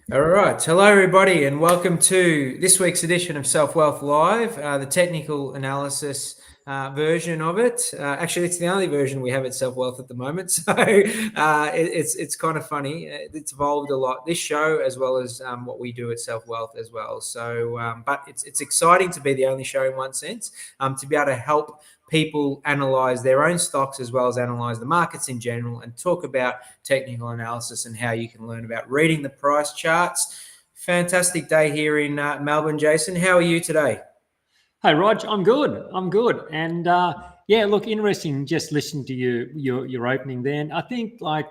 All right. Hello, everybody, and welcome to this week's edition of Selfwealth Live, the technical analysis version of it. Actually, it's the only version we have at Selfwealth at the moment, so it's kind of funny. It's evolved a lot. This show, as well as what we do at Selfwealth as well. So, but it's exciting to be the only show in one sense, to be able to help people analyze their own stocks as well as analyze the markets in general and talk about technical analysis and how you can learn about reading the price charts. Fantastic day here in Melbourne, Jason. How are you today? Hey, Rog, I'm good. And yeah, look, interesting just listening to your opening there. And I think like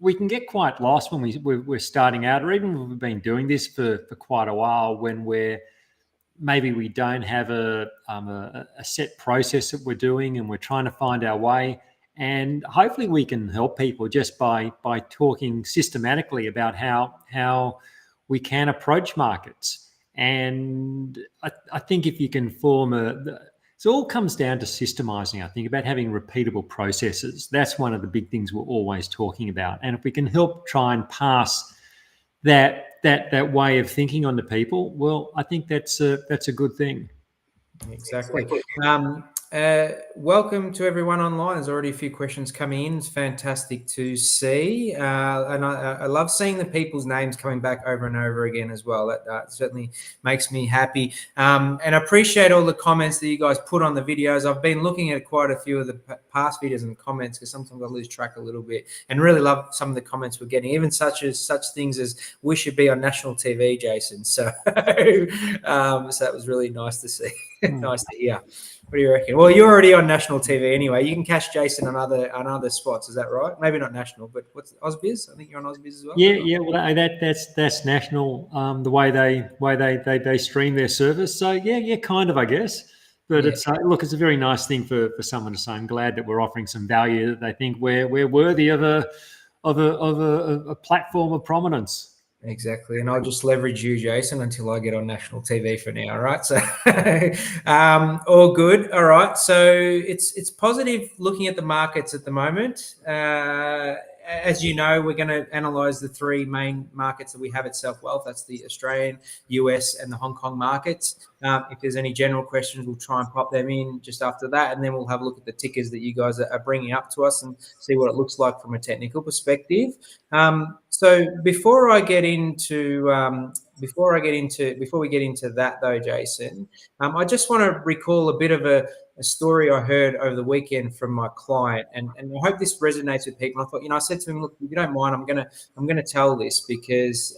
we can get quite lost when we're starting out, or even when we've been doing this for quite a while, when maybe we don't have a set process that we're doing and we're trying to find our way. And hopefully we can help people just by talking systematically about how we can approach markets. And I think if you can form it all comes down to systemizing, I think, about having repeatable processes. That's one of the big things we're always talking about. And if we can help try and pass that way of thinking on to people, well, I think that's a good thing. Exactly. Welcome to everyone online. There's already a few questions coming in. It's fantastic to see. And I love seeing the people's names coming back over and over again as well. That certainly makes me happy. And I appreciate all the comments that you guys put on the videos. I've been looking at quite a few of the past videos and comments because sometimes I lose track a little bit, and really love some of the comments we're getting, even such things as we should be on national TV, Jason. So, so that was really nice to see. Nice to hear. What do you reckon? Well, you're already on national TV anyway. You can catch Jason on other spots. Is that right? Maybe not national, but what's Ausbiz? I think you're on Ausbiz as well. Yeah. Well, that's national. The way they stream their service. So yeah, kind of, I guess. But it's look, it's a very nice thing for someone to say, I'm glad that we're offering some value, that they think we're worthy of a platform of prominence. Exactly, and I'll just leverage you, Jason, until I get on national TV for now. All right, so all good. All right, so it's positive looking at the markets at the moment. As you know, we're going to analyze the three main markets that we have at Selfwealth. That's the Australian, US, and the Hong Kong markets. If there's any general questions, we'll try and pop them in just after that, and then we'll have a look at the tickers that you guys are bringing up to us and see what it looks like from a technical perspective. So before we get into that though, Jason, I just want to recall a bit of a story I heard over the weekend from my client, and I hope this resonates with people. I thought, I said to him, look, if you don't mind, I'm gonna tell this because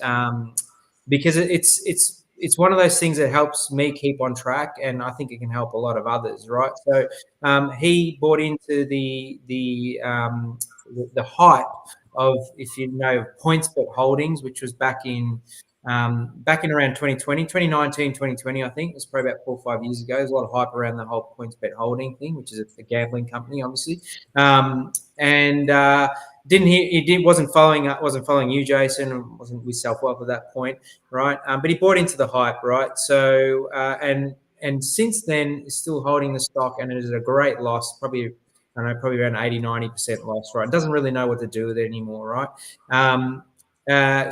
it's one of those things that helps me keep on track, and I think it can help a lot of others, right? So he bought into the hype of, if you know, PointsBet Holdings, which was back in around 2019, 2020, I think. It was probably about 4 or 5 years ago. There's a lot of hype around the whole PointsBet Holding thing, which is a gambling company, obviously. Wasn't following you, Jason, wasn't with Selfwealth at that point, right? But he bought into the hype, right? So and since then is still holding the stock, and it is a great loss, probably around 80, 90% loss, right? Doesn't really know what to do with it anymore, right?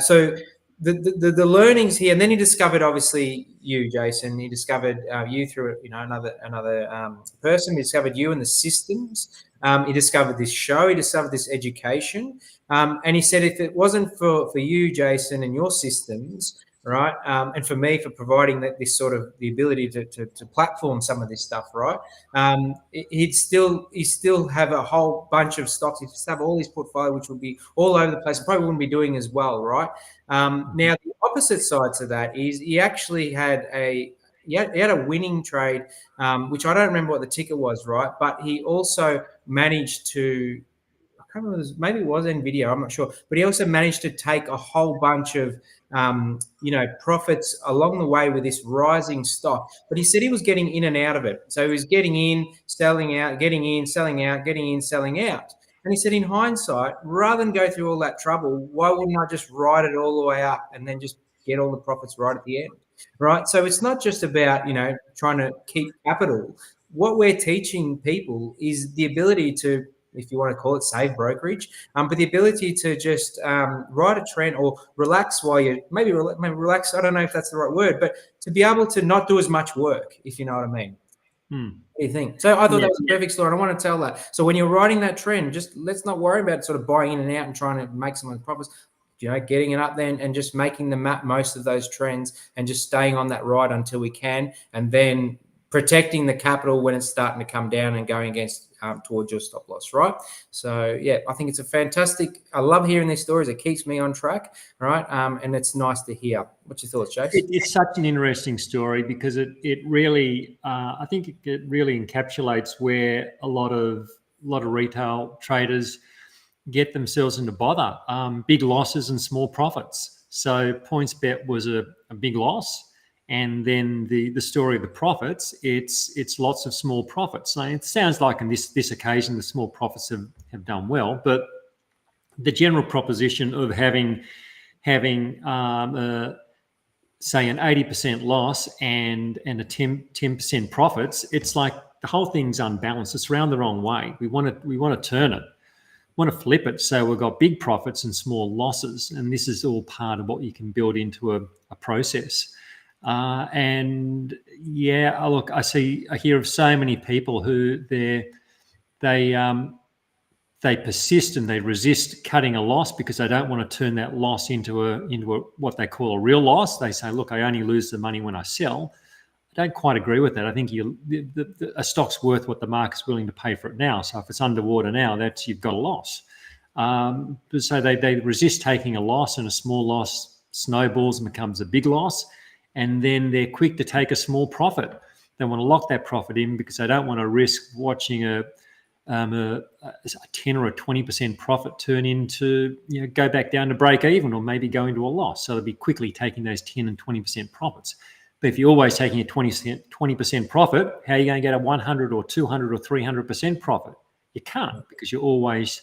So the learnings here, and then he discovered, obviously, you, Jason. He discovered you through another person. He discovered you and the systems. He discovered this show. He discovered this education. And he said, if it wasn't for you, Jason, and your systems, right, and for me for providing this sort of the ability to platform some of this stuff, right, he'd still have a whole bunch of stocks. He'd have all his portfolio, which would be all over the place. Probably wouldn't be doing as well, right? Now the opposite side to that is he actually had a winning trade, which I don't remember what the ticker was, right? But he also managed to, I can't remember, maybe it was Nvidia, I'm not sure, but he also managed to take a whole bunch of profits along the way with this rising stock. But he said he was getting in and out of it. So he was getting in, selling out, getting in, selling out, getting in, selling out. And he said, in hindsight, rather than go through all that trouble, why wouldn't I just ride it all the way up and then just get all the profits right at the end, right? So it's not just about, trying to keep capital. What we're teaching people is the ability to if you want to call it, save brokerage. But the ability to just ride a trend or relax while you maybe relax. I don't know if that's the right word, but to be able to not do as much work, if you know what I mean. What do you think? So I thought that was a perfect story, and I want to tell that. So when you're riding that trend, just let's not worry about sort of buying in and out and trying to make some of the profits. Getting it up there and just making the map most of those trends and just staying on that ride until we can, and then protecting the capital when it's starting to come down and going against towards your stop loss, right? So yeah, I think it's a fantastic. I love hearing these stories. It keeps me on track, right? And it's nice to hear. What's your thoughts, Chase? It's such an interesting story because it really, I think it really encapsulates where a lot of retail traders get themselves into bother. Big losses and small profits. So PointsBet was a big loss. And then the story of the profits, it's lots of small profits. So it sounds like in this occasion the small profits have done well, but the general proposition of having say an 80% loss and a 10% profits, it's like the whole thing's unbalanced. It's around the wrong way. We want to turn it, want to flip it, so we've got big profits and small losses, and this is all part of what you can build into a process. And yeah, look, I hear of so many people who they persist and they resist cutting a loss because they don't want to turn that loss into what they call a real loss. They say, look, I only lose the money when I sell. I don't quite agree with that. I think a stock's worth what the market's willing to pay for it now. So if it's underwater now, you've got a loss. So they resist taking a loss, and a small loss snowballs and becomes a big loss. And then they're quick to take a small profit. They want to lock that profit in because they don't want to risk watching a 10 or a 20% profit turn into, go back down to break even or maybe go into a loss. So they'll be quickly taking those 10 and 20% profits. But if you're always taking a 20% profit, how are you going to get a 100 or 200 or 300% profit? You can't, because you're always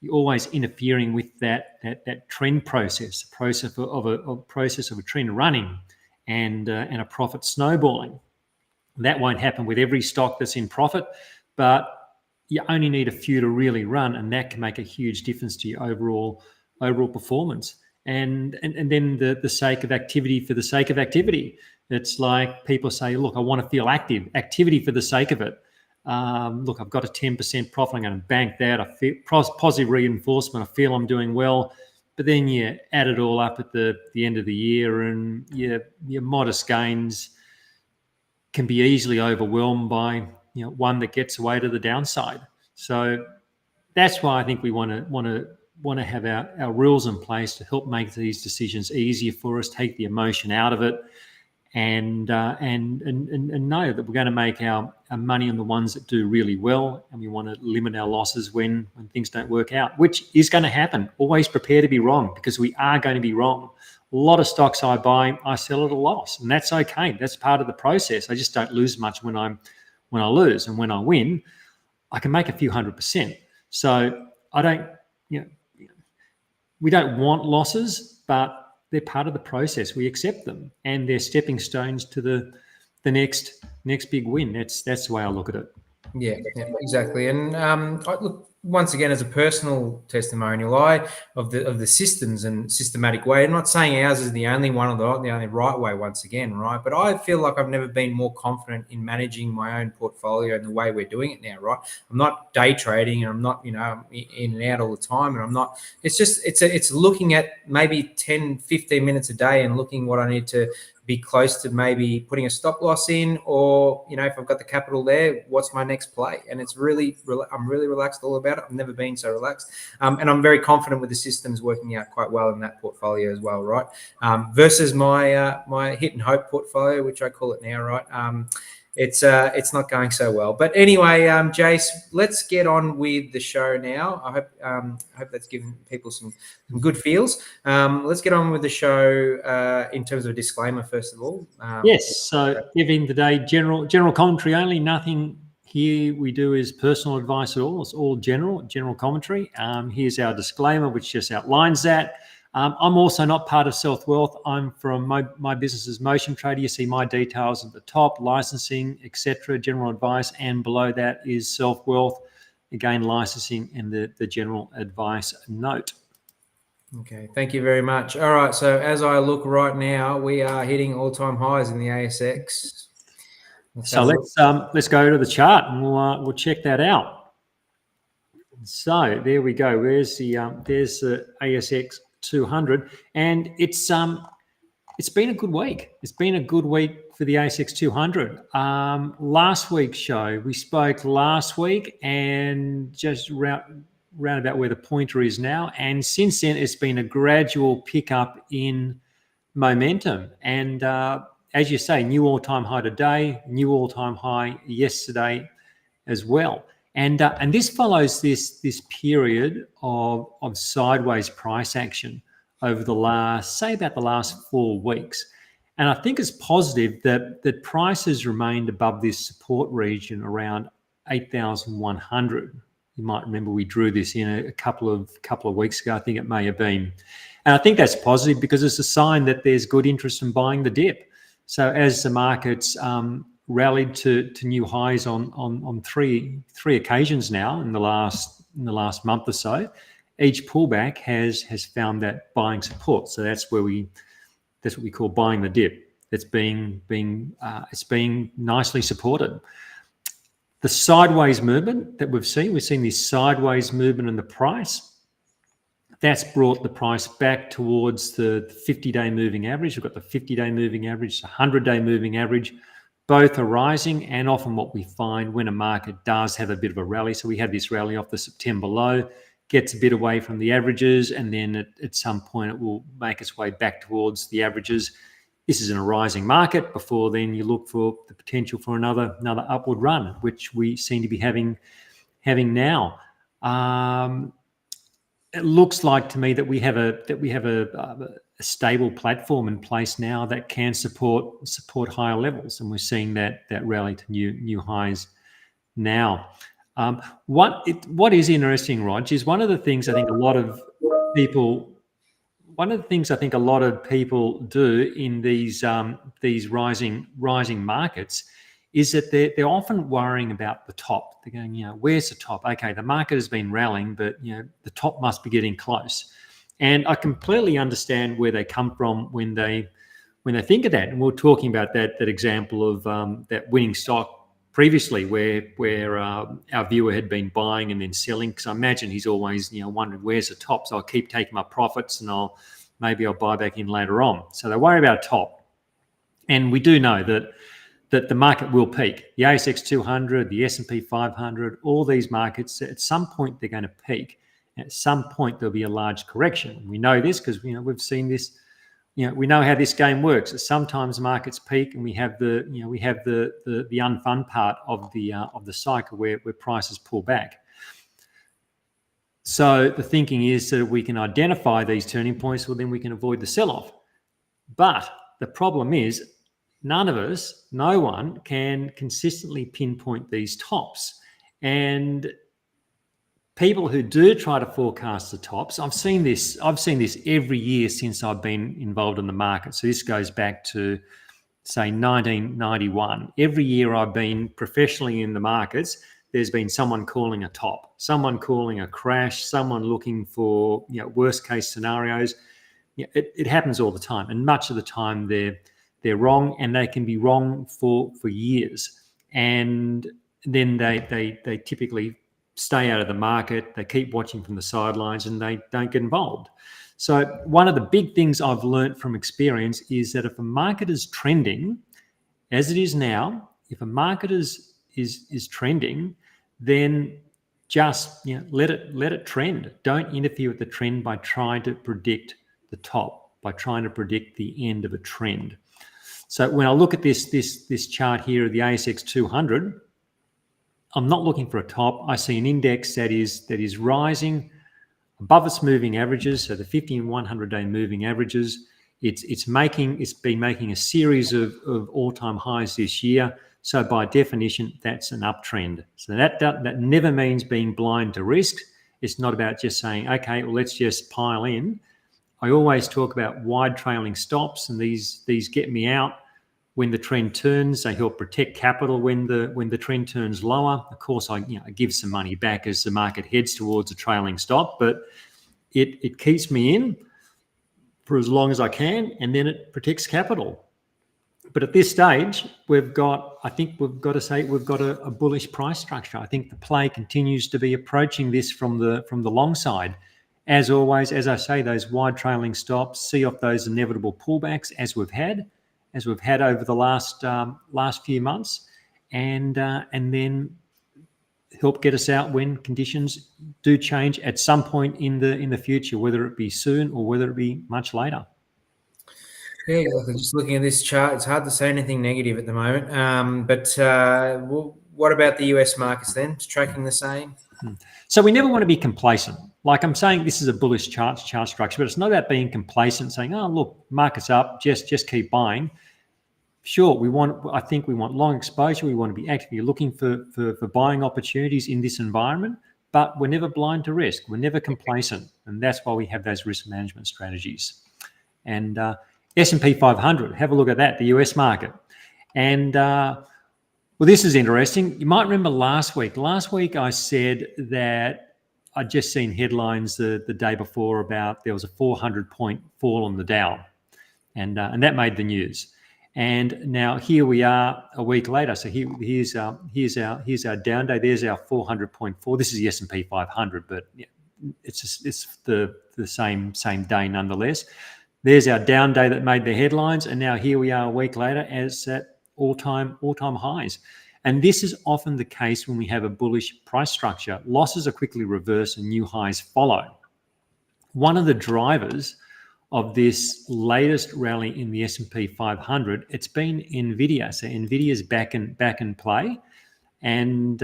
interfering with that trend process, process of a trend running and a profit snowballing. That won't happen with every stock that's in profit, but you only need a few to really run, and that can make a huge difference to your overall performance. And then the sake of activity for the sake of activity. It's like people say, look, I want to feel active, activity for the sake of it. Look, I've got a 10% profit, I'm going to bank that. I feel positive reinforcement. I feel I'm doing well. But then you add it all up at the end of the year, and your modest gains can be easily overwhelmed by one that gets away to the downside. So that's why I think we want to have our rules in place to help make these decisions easier for us, take the emotion out of it, and know that we're going to make our money on the ones that do really well, and we want to limit our losses when things don't work out, which is going to happen. Always prepare to be wrong, because we are going to be wrong. A lot of stocks I buy, I sell at a loss, and that's okay. That's part of the process. I just don't lose much when I lose, and when I win, I can make a few 100%. So I don't, we don't want losses, but they're part of the process. We accept them, and they're stepping stones to the next big win. That's the way I look at it. Yeah, exactly. And look, once again, as a personal testimonial, of the systems and systematic way. I'm not saying ours is the only one or the only right way. Once again, right? But I feel like I've never been more confident in managing my own portfolio and the way we're doing it now. Right? I'm not day trading, and I'm not in and out all the time, and I'm not. It's just it's looking at maybe 10, 15 minutes a day and looking what I need to be close to, maybe putting a stop loss in, or if I've got the capital there, what's my next play? And it's I'm really relaxed all about it. I've never been so relaxed, and I'm very confident with the systems working out quite well in that portfolio as well, right? Versus my hit and hope portfolio, which I call it now, right? It's not going so well. But anyway, Jace, let's get on with the show now. I hope that's given people some good feels. Let's get on with the show in terms of a disclaimer, first of all. Yes. So, even today, general commentary only. Nothing here we do is personal advice at all. It's all general commentary. Here's our disclaimer, which just outlines that. I'm also not part of Selfwealth. I'm from my business is Motion Trader. You see my details at the top, licensing, etc., general advice, and below that is Selfwealth. again, licensing and the general advice note. Okay, thank you very much. All right, so as I look right now, we are hitting all-time highs in the ASX. So let's go to the chart and we'll check that out. So there we go. There's the ASX 200, and it's been a good week. It's been a good week for the ASX 200. Last week's show, we spoke last week and just round about where the pointer is now. And since then, it's been a gradual pickup in momentum. And as you say, new all-time high today, new all-time high yesterday as well. And this follows this period of sideways price action over the last 4 weeks. And I think it's positive that prices remained above this support region around 8,100. You might remember we drew this in a couple of weeks ago, I think it may have been. And I think that's positive because it's a sign that there's good interest in buying the dip. So as the markets rallied to new highs on three occasions now in the last month or so, each pullback has found that buying support. So that's what we call buying the dip. It's being nicely supported. The sideways movement that we've seen this sideways movement in the price. That's brought the price back towards the 50-day moving average. We've got the 50-day moving average, the 100-day moving average. Both are rising, and often what we find when a market does have a bit of a rally, so we had this rally off the September low, gets a bit away from the averages, and then at some point it will make its way back towards the averages. This is in a rising market. Before then, you look for the potential for another upward run, which we seem to be having now. It looks like to me that we have a stable platform in place now that can support higher levels, and we're seeing that rally to new highs now. What is interesting, Rog, is one of the things I think a lot of people do in these rising markets is that they're often worrying about the top. They're going, where's the top? Okay, the market has been rallying, but the top must be getting close. And I completely understand where they come from when they think of that. And we're talking about that example of that winning stock previously, where our viewer had been buying and then selling, because I imagine he's always wondering where's the top. So I'll keep taking my profits and maybe I'll buy back in later on. So they worry about a top, and we do know that the market will peak. The ASX 200, the S&P 500, all these markets, at some point they're going to peak. At some point there'll be a large correction. We know this because we've seen this. We know how this game works. Sometimes markets peak, and we have the unfun part of the cycle where prices pull back. So the thinking is that if we can identify these turning points, well, then we can avoid the sell-off. But the problem is, no one can consistently pinpoint these tops. And people who do try to forecast the tops, I've seen this every year since I've been involved in the market. So this goes back to, say, 1991. Every year I've been professionally in the markets, there's been someone calling a top, someone calling a crash, someone looking for worst case scenarios. It happens all the time, and much of the time they're wrong, and they can be wrong for years. And then they typically stay out of the market. They keep watching from the sidelines, and they don't get involved. So one of the big things I've learned from experience is that if a market is trending, as it is now, if a market is trending, then just let it trend. Don't interfere with the trend by trying to predict the top, by trying to predict the end of a trend. So when I look at this chart here of the ASX 200, I'm not looking for a top. I see an index that is rising above its moving averages, so the 50 and 100-day moving averages. It's been making a series of all-time highs this year. So by definition, that's an uptrend. So that never means being blind to risk. It's not about just saying, okay, well, let's just pile in. I always talk about wide trailing stops, and these get me out when the trend turns. They help protect capital when the trend turns lower. Of course, I give some money back as the market heads towards a trailing stop, but it keeps me in for as long as I can, and then it protects capital. But at this stage, I think we've got to say we've got a bullish price structure. I think the play continues to be approaching this from the long side. As always, as I say, those wide trailing stops, see off those inevitable pullbacks as we've had over the last few months, and then help get us out when conditions do change at some point in the future, whether it be soon or whether it be much later. Yeah, exactly. Just looking at this chart, it's hard to say anything negative at the moment. What about the US markets then? It's tracking the same? So we never want to be complacent. Like I'm saying, this is a bullish chart structure, but it's not about being complacent, saying, "Oh, look, market's up, just keep buying." Sure, I think we want long exposure. We want to be actively looking for buying opportunities in this environment, but we're never blind to risk. We're never complacent, and that's why we have those risk management strategies. And S&P 500, have a look at that, the US market. And well, this is interesting. You might remember last week. Last week I said that I'd just seen headlines the day before about there was a 400-point fall on the Dow, and that made the news. And now here we are a week later. So here's our down day. There's our 400-point fall. This is the S&P 500, but it's the same day nonetheless. There's our down day that made the headlines, and now here we are a week later as at all-time highs. And this is often the case when we have a bullish price structure. Losses are quickly reversed and new highs follow. One of the drivers of this latest rally in the S&P 500, it's been NVIDIA. So NVIDIA's back in play, and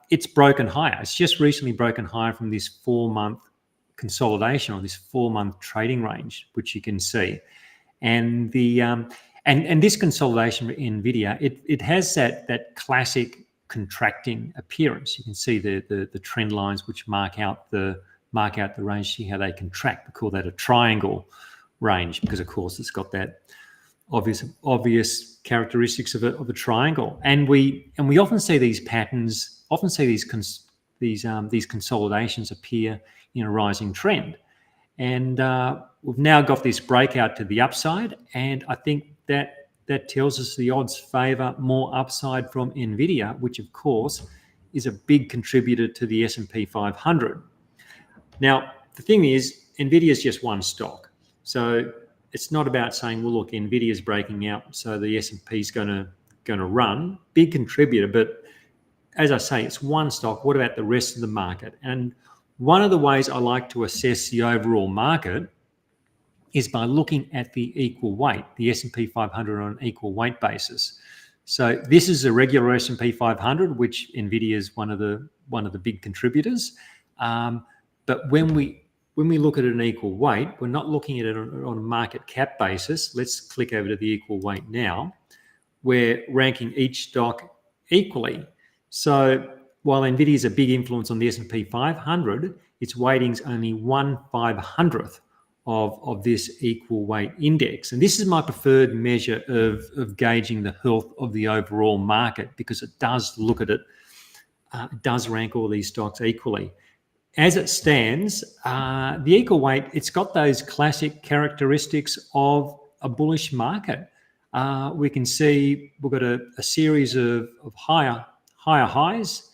it's broken higher. It's just recently broken higher from this 4-month consolidation or this 4-month trading range, which you can see. And the and this consolidation in NVIDIA, it has that classic contracting appearance. You can see the trend lines which mark out the range. See how they contract. We call that a triangle range because, of course, it's got that obvious characteristics of a triangle. And we often see these patterns, these consolidations appear in a rising trend. And we've now got this breakout to the upside, and I think that tells us the odds favour more upside from NVIDIA, which of course is a big contributor to the S&P 500. Now, the thing is, NVIDIA is just one stock. So it's not about saying, well, look, NVIDIA is breaking out, so the S&P is going to run. Big contributor, but as I say, it's one stock. What about the rest of the market? And one of the ways I like to assess the overall market is by looking at the equal weight, the S&P 500 on an equal weight basis. So this is a regular S&P 500, which NVIDIA is one of the big contributors. But when we look at an equal weight, we're not looking at it on a market cap basis. Let's click over to the equal weight now. We're ranking each stock equally. So while NVIDIA is a big influence on the S&P 500, its weighting's only 1/500th of this equal weight index. And this is my preferred measure of gauging the health of the overall market because it does look at it, it does rank all these stocks equally. As it stands, the equal weight, it's got those classic characteristics of a bullish market. We can see we've got a series of higher highs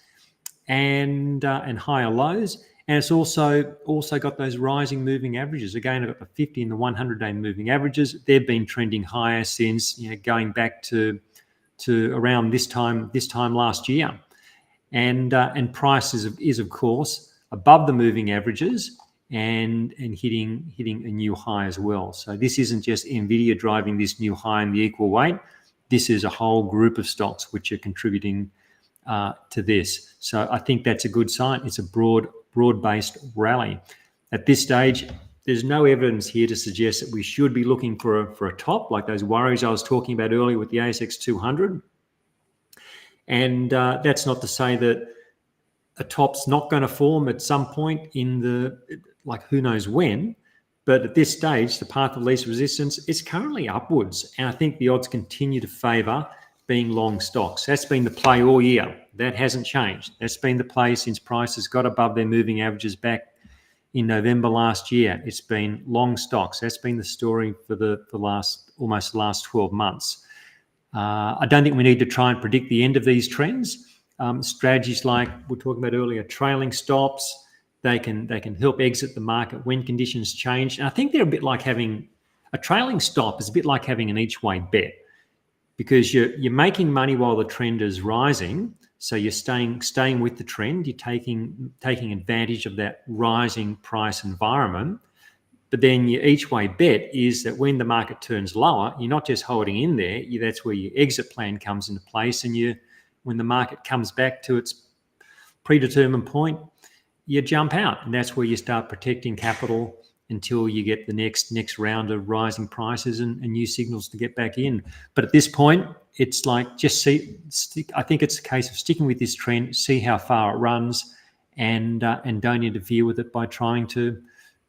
and higher lows. And it's also got those rising moving averages. Again, I've got the 50 and the 100-day moving averages. They've been trending higher since going back to around this time last year. And price is of course above the moving averages and hitting a new high as well. So this isn't just NVIDIA driving this new high in the equal weight. This is a whole group of stocks which are contributing to this. So I think that's a good sign. It's a broad-based rally. At this stage, there's no evidence here to suggest that we should be looking for a top, like those worries I was talking about earlier with the ASX 200. And that's not to say that a top's not going to form at some point who knows when, But at this stage, the path of least resistance is currently upwards. And I think the odds continue to favour being long stocks. That's been the play all year. That hasn't changed. That's been the play since prices got above their moving averages back in November last year. It's been long stocks. That's been the story for almost the last 12 months. I don't think we need to try and predict the end of these trends. Strategies like we were talking about earlier, trailing stops, they can help exit the market when conditions change. And I think they're a bit like having a trailing stop is a bit like having an each way bet, because you're making money while the trend is rising. So you're staying with the trend. You're taking advantage of that rising price environment. But then your each way bet is that when the market turns lower, you're not just holding in there. That's where your exit plan comes into place. And when the market comes back to its predetermined point, you jump out, and that's where you start protecting capital until you get the next round of rising prices and new signals to get back in. But at this point, it's like I think it's a case of sticking with this trend, see how far it runs, and don't interfere with it by trying to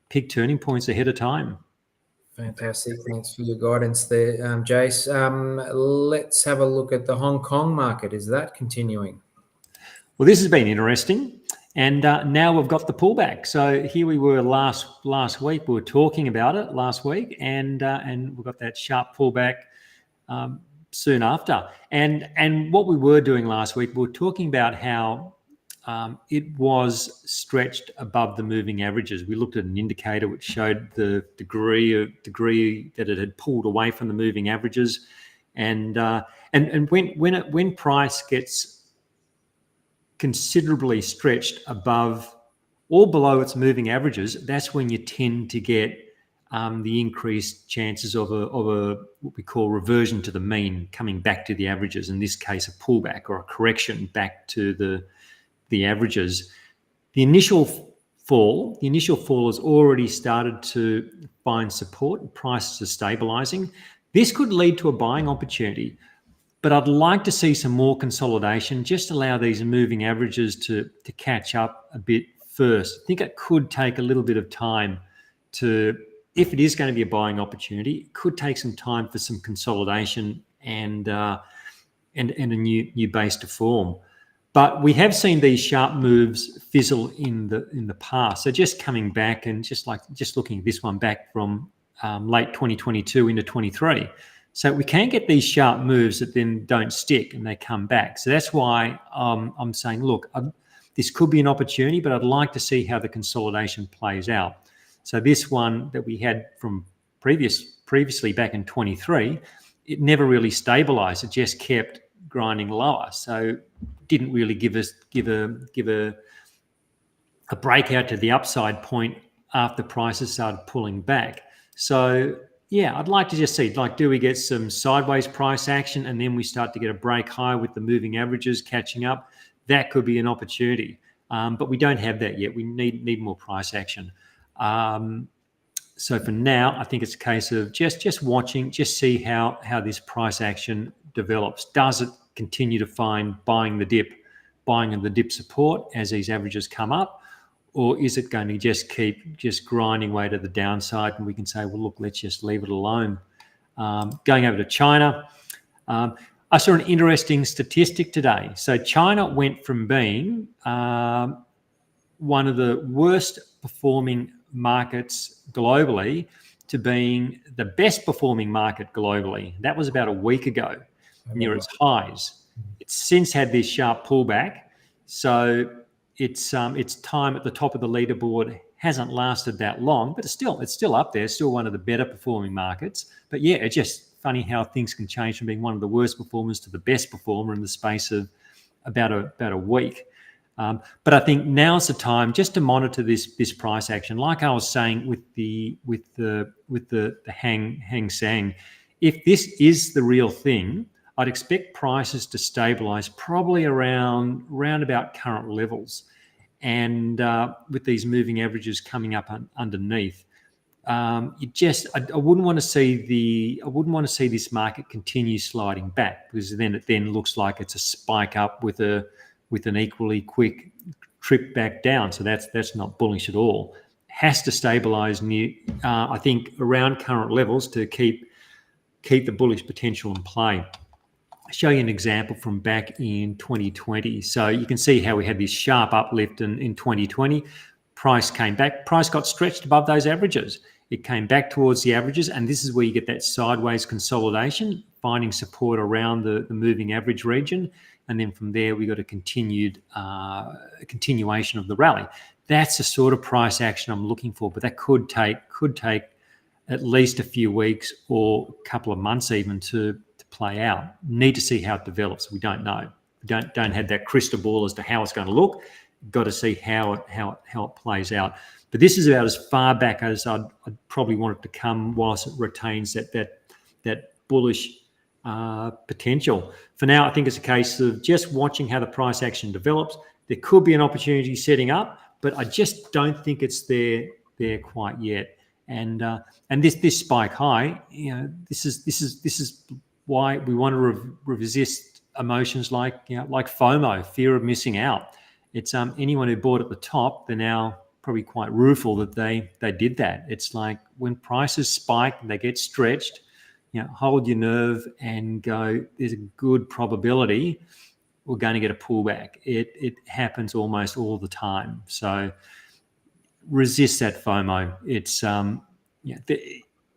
pick turning points ahead of time. Fantastic. Thanks for your guidance there, Jace. Let's have a look at the Hong Kong market. Is that continuing? Well, this has been interesting. And now we've got the pullback. So here we were last week. We were talking about it last week, and we got that sharp pullback soon after. And what we were doing last week, we were talking about how it was stretched above the moving averages. We looked at an indicator which showed the degree that it had pulled away from the moving averages, and when price gets considerably stretched above or below its moving averages, that's when you tend to get the increased chances of a what we call reversion to the mean, coming back to the averages. In this case, a pullback or a correction back to the averages. The initial fall has already started to find support, and prices are stabilizing. This could lead to a buying opportunity, but I'd like to see some more consolidation, just allow these moving averages to catch up a bit first. I think it could take a little bit of time if it is going to be a buying opportunity, it could take some time for some consolidation and a new base to form. But we have seen these sharp moves fizzle in the past. So just coming back and just looking at this one back from late 2022 into 23. So we can get these sharp moves that then don't stick and they come back. So that's why I'm saying, look, this could be an opportunity, but I'd like to see how the consolidation plays out. So this one that we had from previously back in 23, it never really stabilized. It just kept grinding lower. So didn't really give a breakout to the upside point after prices started pulling back. So yeah, I'd like to just see, do we get some sideways price action and then we start to get a break high with the moving averages catching up? That could be an opportunity, but we don't have that yet. We need more price action. So for now, I think it's a case of just watching, just see how this price action develops. Does it continue to find buying the dip support as these averages come up? Or is it going to just keep grinding way to the downside and we can say, well, look, let's just leave it alone. Going over to China, I saw an interesting statistic today. So China went from being one of the worst performing markets globally to being the best performing market globally. That was about a week ago, near its highs. It's since had this sharp pullback. So its time at the top of the leaderboard hasn't lasted that long, but it's still up there, still one of the better performing markets. But yeah, it's just funny how things can change from being one of the worst performers to the best performer in the space of about a week. But I think now's the time just to monitor this price action. Like I was saying with the Hang Seng, if this is the real thing, I'd expect prices to stabilize probably around about current levels, and with these moving averages coming up underneath, I wouldn't want to see this market continue sliding back, because then it looks like it's a spike up with an equally quick trip back down. So that's not bullish at all. has to stabilise near, I think, around current levels to keep the bullish potential in play. I'll show you an example from back in 2020. So you can see how we had this sharp uplift in 2020. Price came back. Price got stretched above those averages. It came back towards the averages, and this is where you get that sideways consolidation, finding support around the moving average region, and then from there we got a continuation of the rally. That's the sort of price action I'm looking for, but that could take at least a few weeks or a couple of months even to play out. Need to see how it develops. We don't know. We don't have that crystal ball as to how it's going to look. Got to see how it plays out. But this is about as far back as I'd probably want it to come, whilst it retains that bullish potential. For now, I think it's a case of just watching how the price action develops. There could be an opportunity setting up, but I just don't think it's there quite yet. And this spike high, this is why we want to resist emotions like FOMO, fear of missing out. It's anyone who bought at the top, they're now probably quite rueful that they did that. It's like when prices spike, they get stretched, hold your nerve and go, there's a good probability we're going to get a pullback. It happens almost all the time. So resist that FOMO. It's and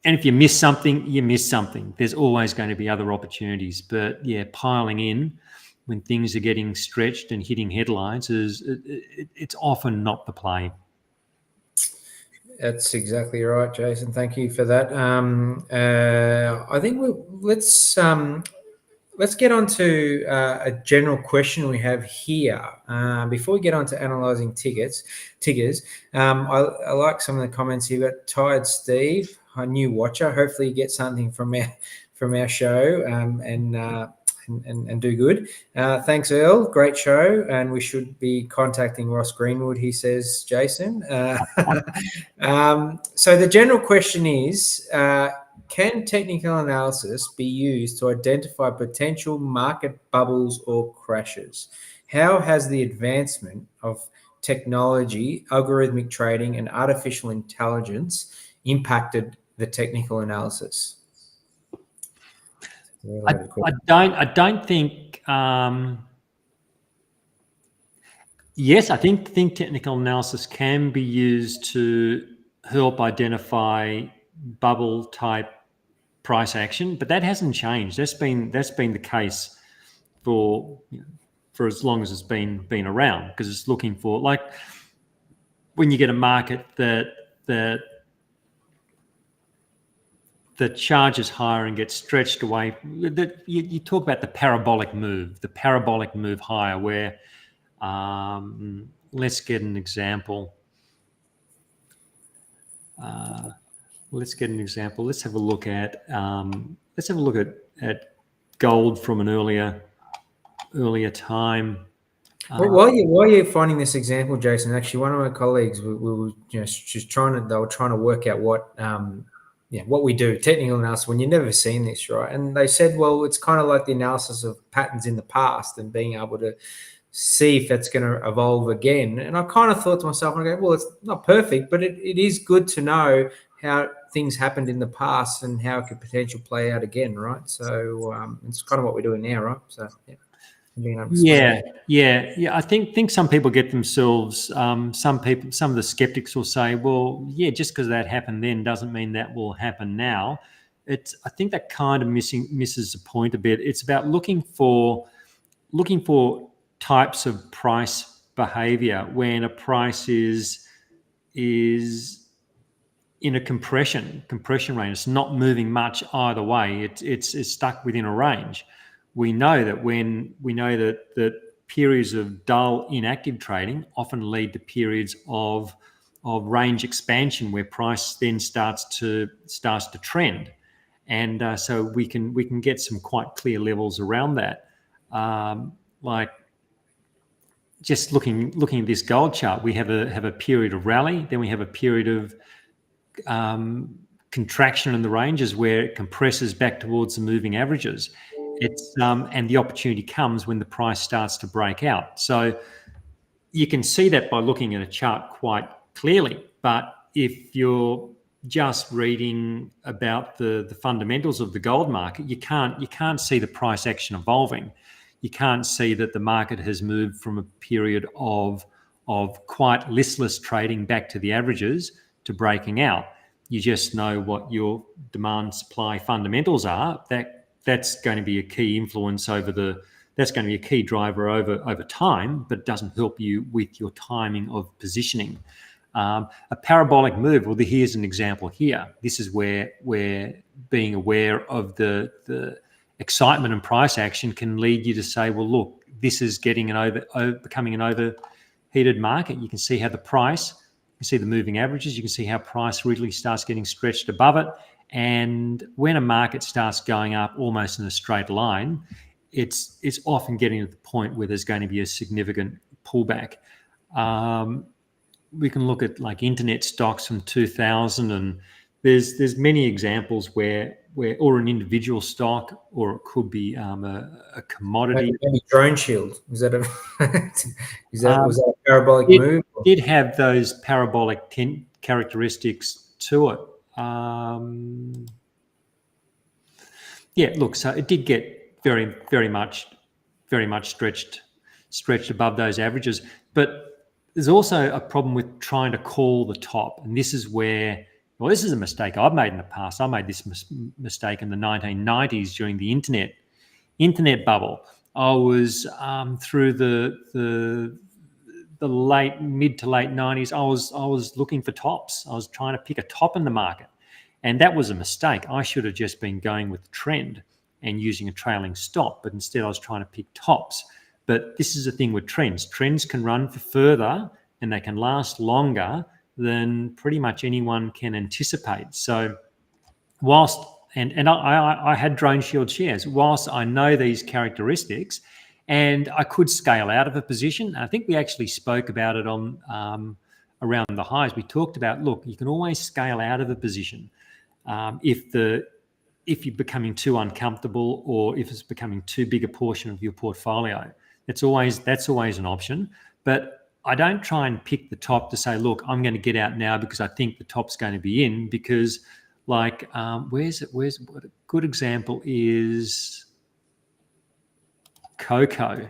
if you miss something, you miss something. There's always going to be other opportunities. But piling in when things are getting stretched and hitting headlines it's often not the play. That's exactly right, Jason. Thank you for that. I think let's get on to a general question we have here. Before we get on to analysing tickers, I like some of the comments here. Got Tired Steve, a new watcher. Hopefully you get something from our show and do good. Thanks, Earl. Great show. And we should be contacting Ross Greenwood, he says, Jason. So the general question is, can technical analysis be used to identify potential market bubbles or crashes? How has the advancement of technology, algorithmic trading, and artificial intelligence impacted the technical analysis? I don't think. Yes, I think technical analysis can be used to help identify bubble type price action, but that hasn't changed. That's been the case for as long as it's been around, because it's looking for, like, when you get a market that charges higher and gets stretched away, that you talk about the parabolic move higher, where let's get an example. Let's have a look at gold from an earlier time. While you're finding this example, Jason, actually one of my colleagues, we were just trying to work out what we do, technical analysis, when you've never seen this, right? And they said, well, it's kind of like the analysis of patterns in the past and being able to see if that's going to evolve again. And I kind of thought to myself, I go, well, it's not perfect, but it is good to know how things happened in the past and how it could potentially play out again, right? So it's kind of what we're doing now, right? So yeah. I think some people get themselves. Some of the skeptics will say, well, yeah, just because that happened then doesn't mean that will happen now. I think that kind of misses the point a bit. It's about looking for types of price behavior when a price is in a compression range. It's not moving much either way. It's stuck within a range. We know that periods of dull, inactive trading often lead to periods of range expansion, where price then starts to trend, and so we can get some quite clear levels around that. Like just looking at this gold chart, we have a period of rally, then we have a period of contraction in the ranges where it compresses back towards the moving averages. It's and the opportunity comes when the price starts to break out. So you can see that by looking at a chart quite clearly, but if you're just reading about the fundamentals of the gold market, you can't see the price action evolving. You can't see that the market has moved from a period of quite listless trading back to the averages to breaking out. You just know what your demand supply fundamentals are. That's going to be a key influence that's going to be a key driver over time, but it doesn't help you with your timing of positioning. A parabolic move, well, here's an example here. This is where being aware of the excitement and price action can lead you to say, well, look, this is getting becoming an overheated market. You can see how the price, you can see the moving averages, you can see how price really starts getting stretched above it. And when a market starts going up almost in a straight line, it's often getting to the point where there's going to be a significant pullback. We can look at like internet stocks from 2000, and there's many examples where or an individual stock, or it could be a commodity. Maybe Drone Shield, was that a parabolic move? Did have those parabolic characteristics to it. Yeah, look, so it did get very much stretched above those averages, but there's also a problem with trying to call the top, and this is where, well, this is a mistake I've made in the past. I made this mistake in the 1990s during the internet bubble. I was through the mid to late 90s. I was looking for tops. I was trying to pick a top in the market, and that was a mistake. I should have just been going with the trend and using a trailing stop, but instead I was trying to pick tops. But this is the thing with trends. Trends can run for further and they can last longer than pretty much anyone can anticipate. So whilst, and I had Drone Shield shares, whilst I know these characteristics and I could scale out of a position, I think we actually spoke about it on around the highs. We talked about, look, you can always scale out of a position if you're becoming too uncomfortable or if it's becoming too big a portion of your portfolio. That's always an option, but I don't try and pick the top to say, look, I'm going to get out now because I think the top's going to be in, because like, what a good example is cocoa.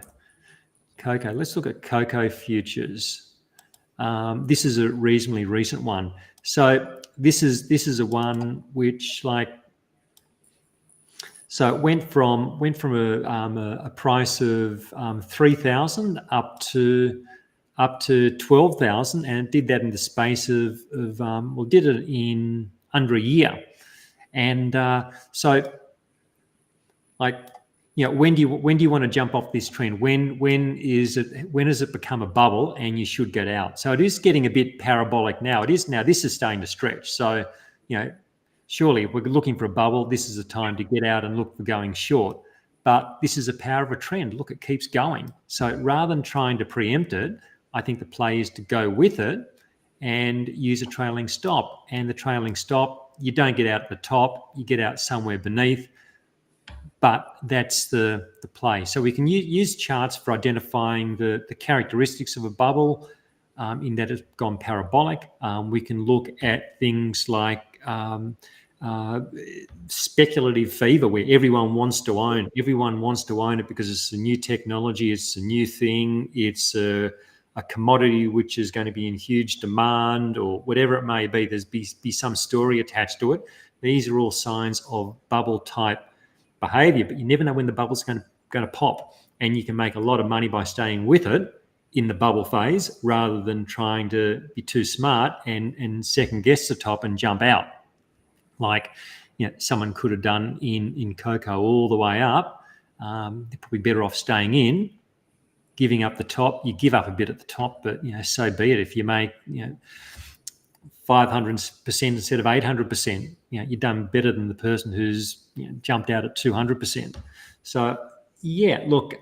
Let's look at cocoa futures. This is a reasonably recent one. So this is a one which so it went from a price of 3,000 up to 12,000, and it did that in the space of did it in under a year. And so, like, you know, when do you want to jump off this trend? When does it become a bubble and you should get out? So it is getting a bit parabolic now. This is starting to stretch. So, you know, surely if we're looking for a bubble, this is a time to get out and look for going short. But this is the power of a trend. Look, it keeps going. So rather than trying to preempt it, I think the play is to go with it and use a trailing stop. And the trailing stop, you don't get out at the top, you get out somewhere beneath. But that's the play. So we can use charts for identifying the characteristics of a bubble in that it's gone parabolic. We can look at things like speculative fever, where everyone wants to own it because it's a new technology, it's a new thing, it's a commodity which is going to be in huge demand, or whatever it may be. There's be some story attached to it. These are all signs of bubble type behavior, but you never know when the bubble's going to pop, and you can make a lot of money by staying with it in the bubble phase rather than trying to be too smart and second guess the top and jump out, like, you know, someone could have done in cocoa all the way up. They're probably better off staying in, giving up the top. You give up a bit at the top, but, you know, so be it. If you make, you know, 500% instead of 800%, you know, you've done better than the person who's, you know, jumped out at 200%. So yeah, look,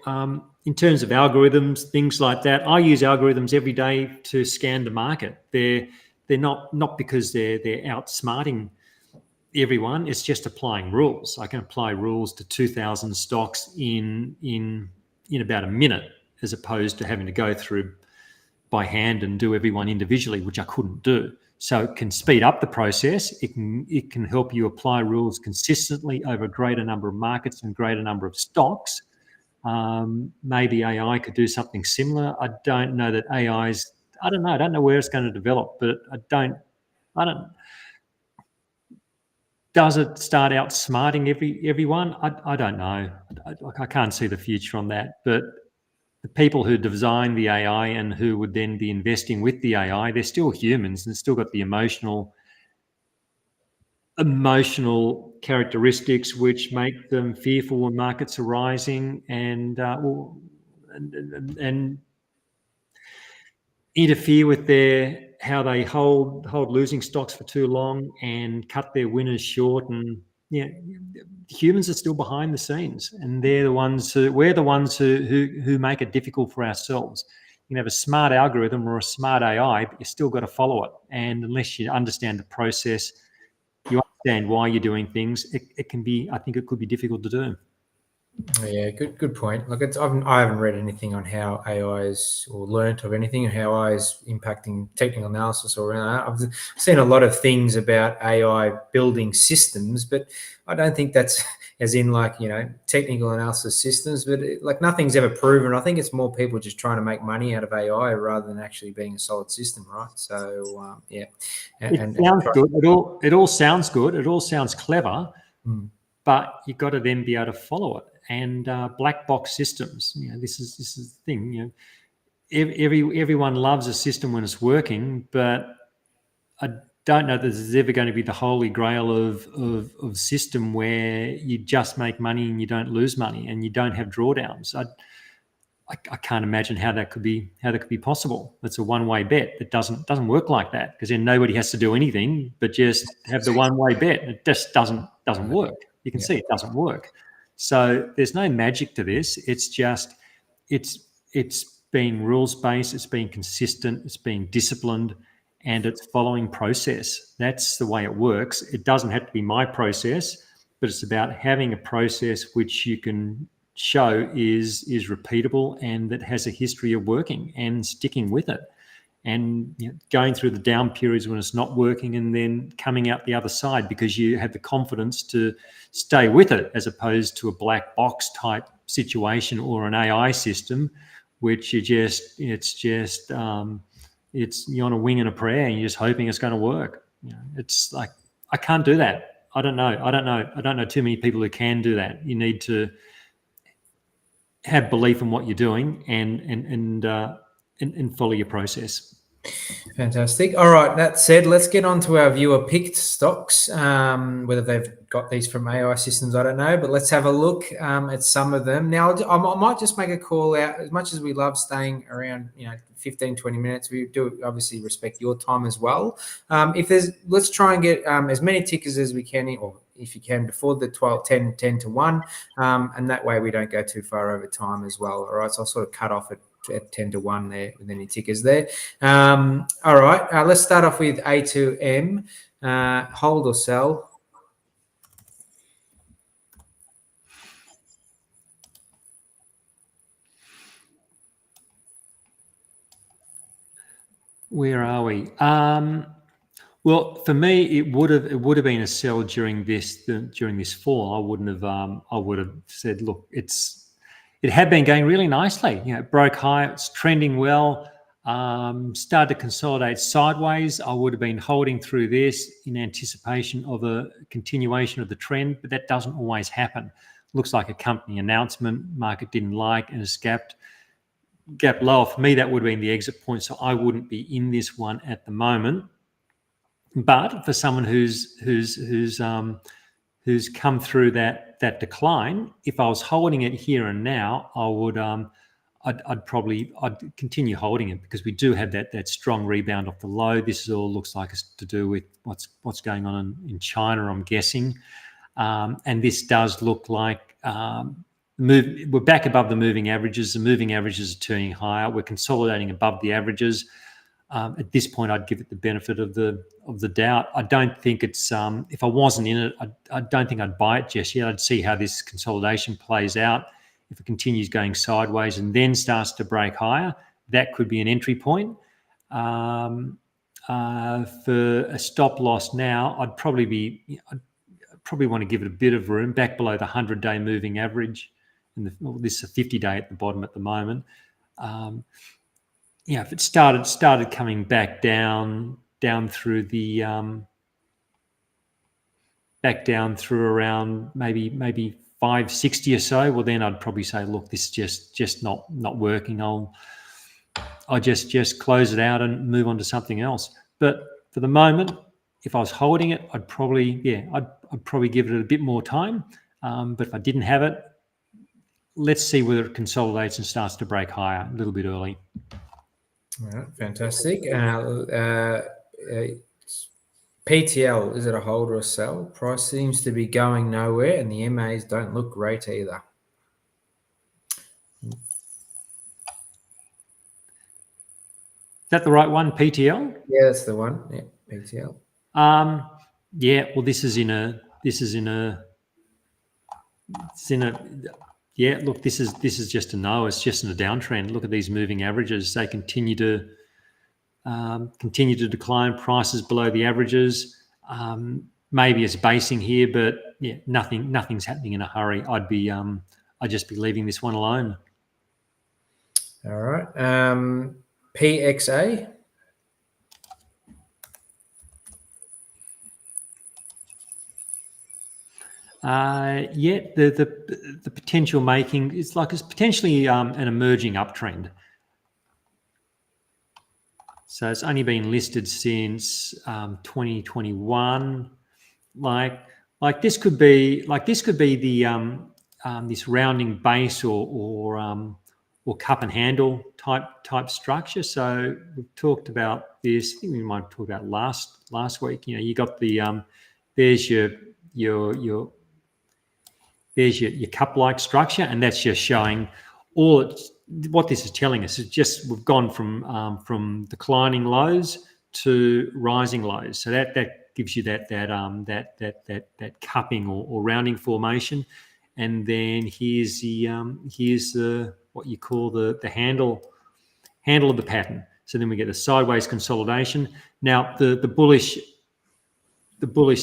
in terms of algorithms, things like that, I use algorithms every day to scan the market. They're not because they're outsmarting everyone. It's just applying rules. I can apply rules to 2,000 stocks in about a minute, as opposed to having to go through by hand and do everyone individually, which I couldn't do. So it can speed up the process. It can help you apply rules consistently over a greater number of markets and greater number of stocks. Maybe AI could do something similar. I don't know that AI's. I don't know. I don't know where it's going to develop, but I don't. Does it start outsmarting everyone? I don't know. I can't see the future on that. But the people who design the AI and who would then be investing with the AI, they're still humans and still got the emotional characteristics which make them fearful when markets are rising and interfere with how they hold losing stocks for too long and cut their winners short. And humans are still behind the scenes, and we're the ones who make it difficult for ourselves. You can have a smart algorithm or a smart AI, but you still got to follow it. And unless you understand the process, you understand why you're doing things, it can be. I think it could be difficult to do. Yeah, good point. Look, I haven't read anything on how AI is, or learnt of anything, and how AI is impacting technical analysis or anything. I've seen a lot of things about AI building systems, but I don't think that's as in technical analysis systems. But nothing's ever proven. I think it's more people just trying to make money out of AI rather than actually being a solid system, right? So yeah, it sounds good. It all sounds good. It all sounds clever. But you've got to then be able to follow it. And black box systems, this is the thing. Everyone loves a system when it's working, but I don't know that there's ever going to be the holy grail of system where you just make money and you don't lose money and you don't have drawdowns. I can't imagine how that could be possible. It's a one-way bet. It doesn't work like that, because then nobody has to do anything but just have the one-way bet. It just doesn't work. You can see it doesn't work. So there's no magic to this. It's just it's being rules-based, it's being consistent, it's being disciplined, and it's following process. That's the way it works. It doesn't have to be my process, but it's about having a process which you can show is repeatable and that has a history of working, and sticking with it, and going through the down periods when it's not working, and then coming out the other side because you have the confidence to stay with it, as opposed to a black box type situation or an AI system, which you're on a wing and a prayer and you're just hoping it's going to work. It's like, I can't do that. I don't know too many people who can do that. You need to have belief in what you're doing and follow your process. Fantastic. All right. That said, let's get on to our viewer-picked stocks. Whether they've got these from AI systems, I don't know, but let's have a look at some of them. Now, I might just make a call out. As much as we love staying around, 15, 20 minutes, we do obviously respect your time as well. Let's try and get as many tickers as we can, or if you can, before the 10 to 1, and that way we don't go too far over time as well. All right. So I'll sort of cut off at 10 to 1 there with any tickers there. All right, let's start off with A2M. Hold or sell? Where are we? Well, for me, it would have been a sell during this fall. I would have said, look, it had been going really nicely. It broke high. It's trending well. Started to consolidate sideways. I would have been holding through this in anticipation of a continuation of the trend, but that doesn't always happen. Looks like a company announcement market didn't like, and it's gap lower. For me, that would have been the exit point. So I wouldn't be in this one at the moment. But for someone who's come through that decline, if I was holding it here and now, I would I'd continue holding it, because we do have that strong rebound off the low. This all looks like it's to do with what's going on in China, I'm guessing, and this does look like we're back above the moving averages. The moving averages are turning higher. We're consolidating above the averages. At this point, I'd give it the benefit of the doubt. I don't think it's if I wasn't in it, I don't think I'd buy it just yet. I'd see how this consolidation plays out. If it continues going sideways and then starts to break higher, that could be an entry point. for a stop loss now, I'd probably want to give it a bit of room back below the 100-day moving average. And this is a 50-day at the bottom at the moment. If it started coming back down through the back down through around maybe 560 or so, well then I'd probably say, look, this is just not working. I'll just close it out and move on to something else. But for the moment, if I was holding it, I'd probably give it a bit more time. But if I didn't have it, let's see whether it consolidates and starts to break higher a little bit early. All right, fantastic. PTL, is it a hold or a sell? Price seems to be going nowhere, and the MAs don't look great either. Is that the right one, PTL? Yeah, that's the one. Yeah, PTL. Well, this is in a. Yeah, look, this is just a no. It's just in a downtrend. Look at these moving averages; they continue to decline. Prices below the averages. Maybe it's basing here, but yeah, nothing's happening in a hurry. I'd just be leaving this one alone. All right. PXA. The potential making it's potentially an emerging uptrend. So it's only been listed since 2021. Like this could be the this rounding base or cup and handle type structure. So we've talked about this. I think we might talk about last week. You got the there's your cup-like structure, and that's just showing what this is telling us is just we've gone from declining lows to rising lows. So that gives you that cupping or rounding formation, and then here's the what you call the handle of the pattern. So then we get a sideways consolidation. Now the bullish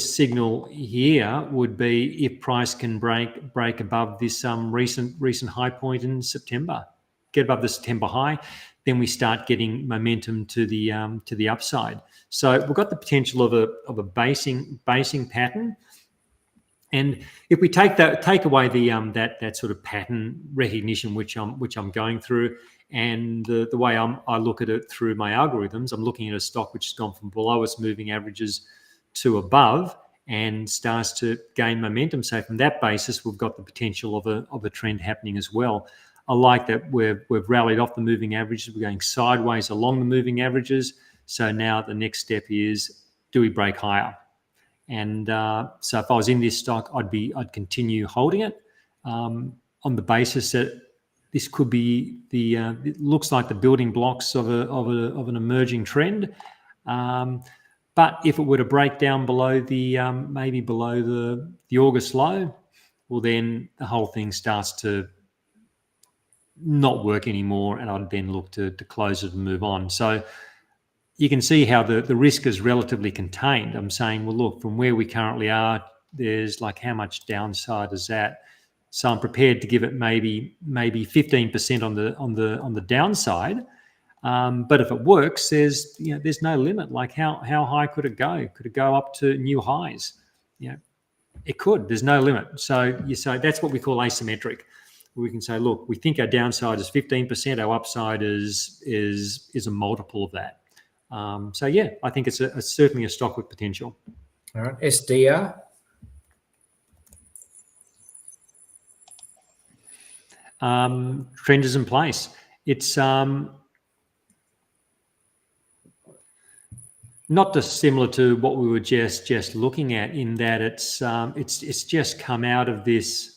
signal here would be if price can break above this recent high point in September, get above the September high, then we start getting momentum to the upside. So we've got the potential of a basing pattern, and if we take away the that sort of pattern recognition which I'm going through, and the way I look at it through my algorithms, I'm looking at a stock which has gone from below its moving averages to above and starts to gain momentum. So from that basis, we've got the potential of a trend happening as well. I like that we've rallied off the moving averages. We're going sideways along the moving averages. So now the next step is, do we break higher? And so if I was in this stock, I'd continue holding it on the basis that this could be it looks like the building blocks of an emerging trend. But if it were to break down below maybe below the August low, well, then the whole thing starts to not work anymore, and I'd then look to close it and move on. So you can see how the risk is relatively contained. I'm saying, well, look, from where we currently are, there's like how much downside is that? So I'm prepared to give it maybe 15% on the downside. But if it works, there's no limit. Like how high could it go? Could it go up to new highs? It could. There's no limit. So you say that's what we call asymmetric. We can say, look, we think our downside is 15%. Our upside is a multiple of that. So yeah, I think it's certainly a stock with potential. All right, SDR. Trend is in place. It's not dissimilar to what we were just looking at, in that it's just come out of this.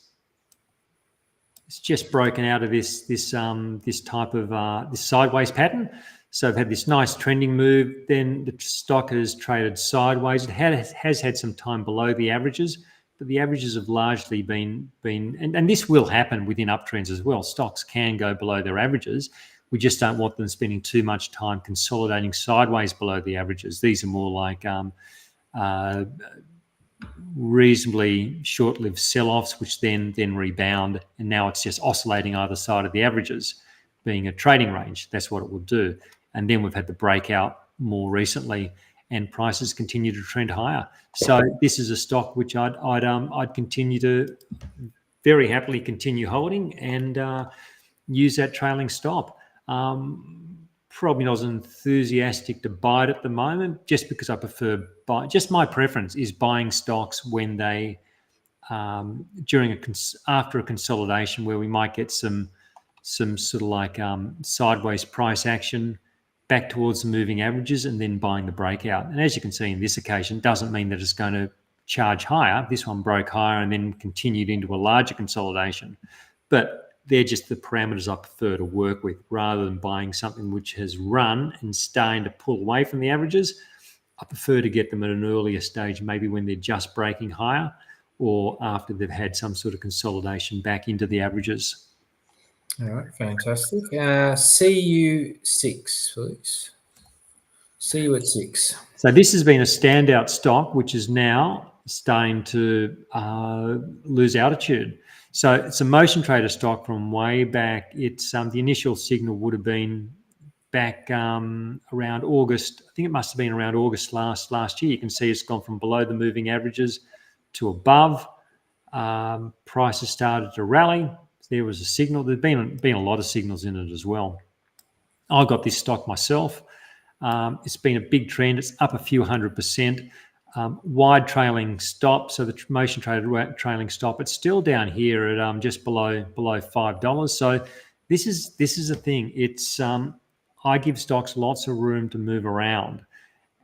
It's just broken out of this type of this sideways pattern. So I've had this nice trending move. Then the stock has traded sideways. It has had some time below the averages, but the averages have largely been and this will happen within uptrends as well. Stocks can go below their averages. we just don't want them spending too much time consolidating sideways below the averages. These are more like reasonably short-lived sell-offs, which then rebound, and now it's just oscillating either side of the averages, being a trading range. That's what it will do. And then we've had the breakout more recently, and prices continue to trend higher. So this is a stock which I'd continue to very happily continue holding and use that trailing stop. Probably not as enthusiastic to buy it at the moment, just because I prefer just my preference is buying stocks when they after a consolidation where we might get some sort of like sideways price action back towards the moving averages, and then buying the breakout. And as you can see in this occasion, doesn't mean that it's going to charge higher. This one broke higher and then continued into a larger consolidation, but they're just the parameters I prefer to work with, rather than buying something which has run and starting to pull away from the averages. I prefer to get them at an earlier stage, maybe when they're just breaking higher or after they've had some sort of consolidation back into the averages. All right, fantastic. CU6, please. CU at 6. So this has been a standout stock, which is now starting to lose altitude. So it's a motion trader stock from way back. It's the initial signal would have been back around August. I think it must have been around August last year. You can see it's gone from below the moving averages to above. Prices started to rally. There was a signal. There's been a lot of signals in it as well. I got this stock myself. It's been a big trend. It's up a few 100%. Wide trailing stop. So the motion trader trailing stop. It's still down here at just below $5. So this is a thing. It's I give stocks lots of room to move around,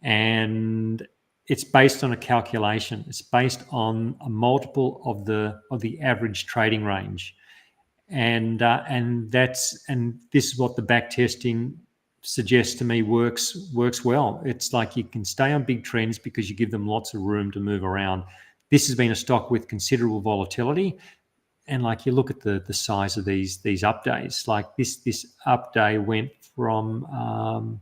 and it's based on a calculation. It's based on a multiple of the average trading range. And this is what the back testing suggests to me works well. It's like you can stay on big trends because you give them lots of room to move around. This has been a stock with considerable volatility, and like you look at the size of these up days. Like this up day went from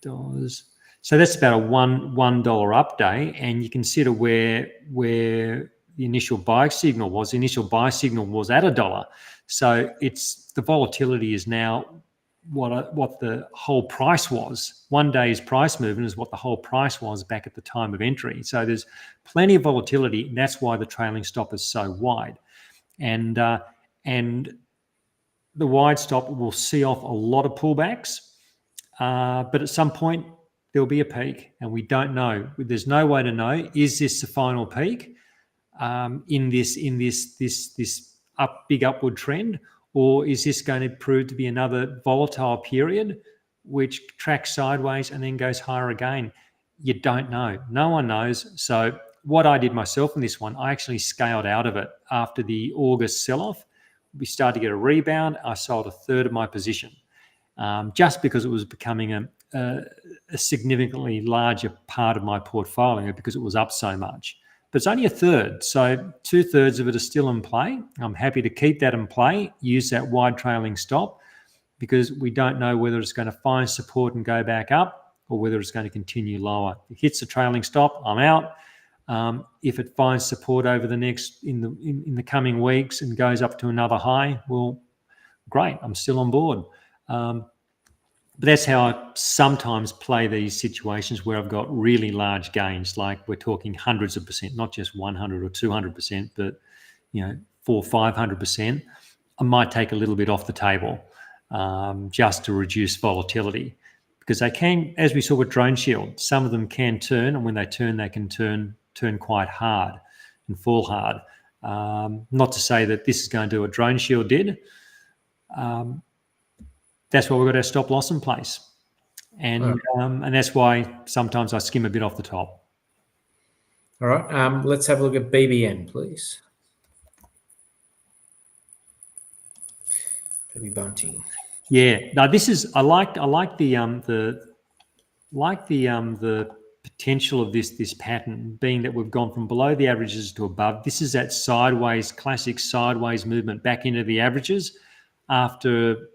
dollars. So that's about a $1 up day, and you consider where the initial buy signal was. The initial buy signal was at $1. So it's the volatility is now what the whole price was. One day's price movement is what the whole price was back at the time of entry. So there's plenty of volatility, and that's why the trailing stop is so wide. And the wide stop will see off a lot of pullbacks, but at some point there'll be a peak, and we don't know. There's no way to know, is this the final peak in this big upward trend, or is this going to prove to be another volatile period which tracks sideways and then goes higher again? You don't know. No one knows. So what I did myself in this one, I actually scaled out of it after the August sell-off. We started to get a rebound. I sold a third of my position just because it was becoming a significantly larger part of my portfolio because it was up so much. But it's only a third, so 2/3 of it is still in play. I'm happy to keep that in play, use that wide trailing stop, because we don't know whether it's going to find support and go back up or whether it's going to continue lower. If it hits the trailing stop, I'm out. If it finds support over the next in the coming weeks and goes up to another high, well, great, I'm still on board. But that's how I sometimes play these situations where I've got really large gains, like we're talking hundreds of percent, not just 100 or 200%, but 400 or 500%. I might take a little bit off the table just to reduce volatility, because they can, as we saw with Drone Shield, some of them can turn, and when they can turn quite hard and fall hard. Not to say that this is going to do what Drone Shield did. That's why we've got our stop loss in place, and that's why sometimes I skim a bit off the top. All right, let's have a look at BBN, please. Baby Bunting. Yeah, now this is I like the potential of this pattern, being that we've gone from below the averages to above. This is that classic sideways movement back into the averages after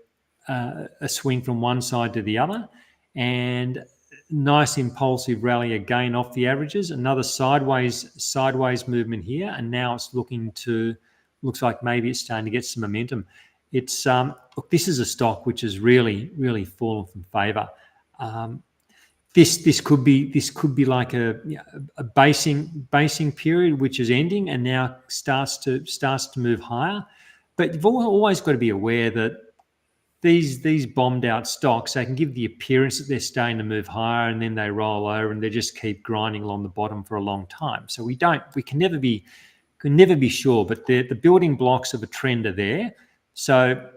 a swing from one side to the other, and nice impulsive rally again off the averages. Another sideways movement here, and now it's looks like maybe it's starting to get some momentum. It's look, this is a stock which has really fallen from favour. This could be like a basing period which is ending and now starts to move higher. But you've always got to be aware that these bombed out stocks, they can give the appearance that they're starting to move higher, and then they roll over and they just keep grinding along the bottom for a long time. So we can never be sure, but the building blocks of a trend are there. So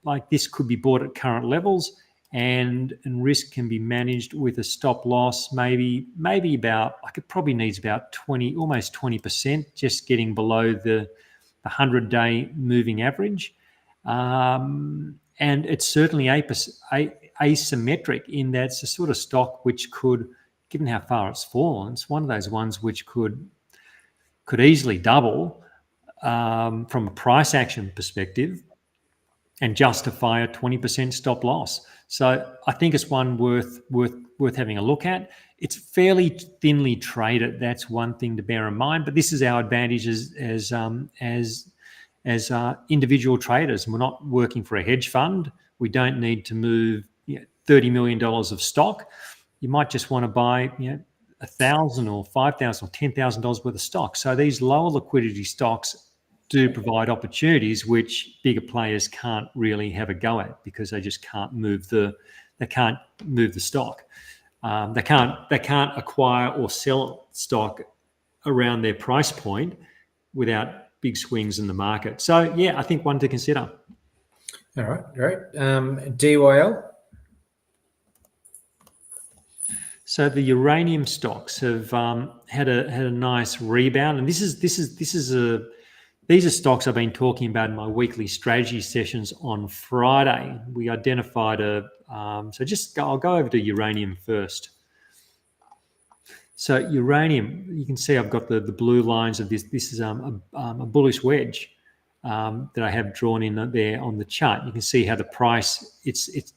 like this could be bought at current levels, and risk can be managed with a stop loss, maybe about, like, it probably needs about 20, almost 20%, just getting below the 100-day moving average. And it's certainly asymmetric in that it's a sort of stock which could, given how far it's fallen, it's one of those ones which could easily double from a price action perspective and justify a 20% stop loss. So I think it's one worth having a look at. It's fairly thinly traded. That's one thing to bear in mind. But this is our advantage as individual traders. We're not working for a hedge fund. We don't need to move $30 million of stock. You might just want to buy $1,000 or $5,000 or $10,000 worth of stock. So these lower liquidity stocks do provide opportunities which bigger players can't really have a go at, because they just can't move the stock. They can't acquire or sell stock around their price point without big swings in the market. So yeah, I think one to consider. All right, great. DYL. So the uranium stocks have had a nice rebound, and these are stocks I've been talking about in my weekly strategy sessions on Friday. We identified I'll go over to uranium first. So uranium, you can see I've got the blue lines of this. This is a bullish wedge that I have drawn in there on the chart. You can see how the price, it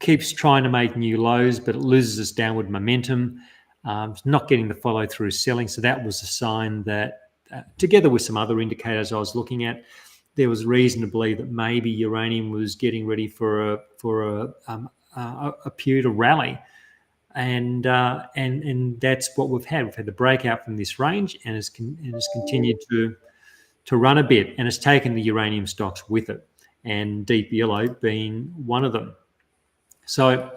keeps trying to make new lows, but it loses its downward momentum. It's not getting the follow through selling. So that was a sign that, together with some other indicators I was looking at, there was reason to believe that maybe uranium was getting ready for a period of rally. And that's what we've had. We've had the breakout from this range, and it's continued to run a bit, and it's taken the uranium stocks with it, and deep yellow being one of them. So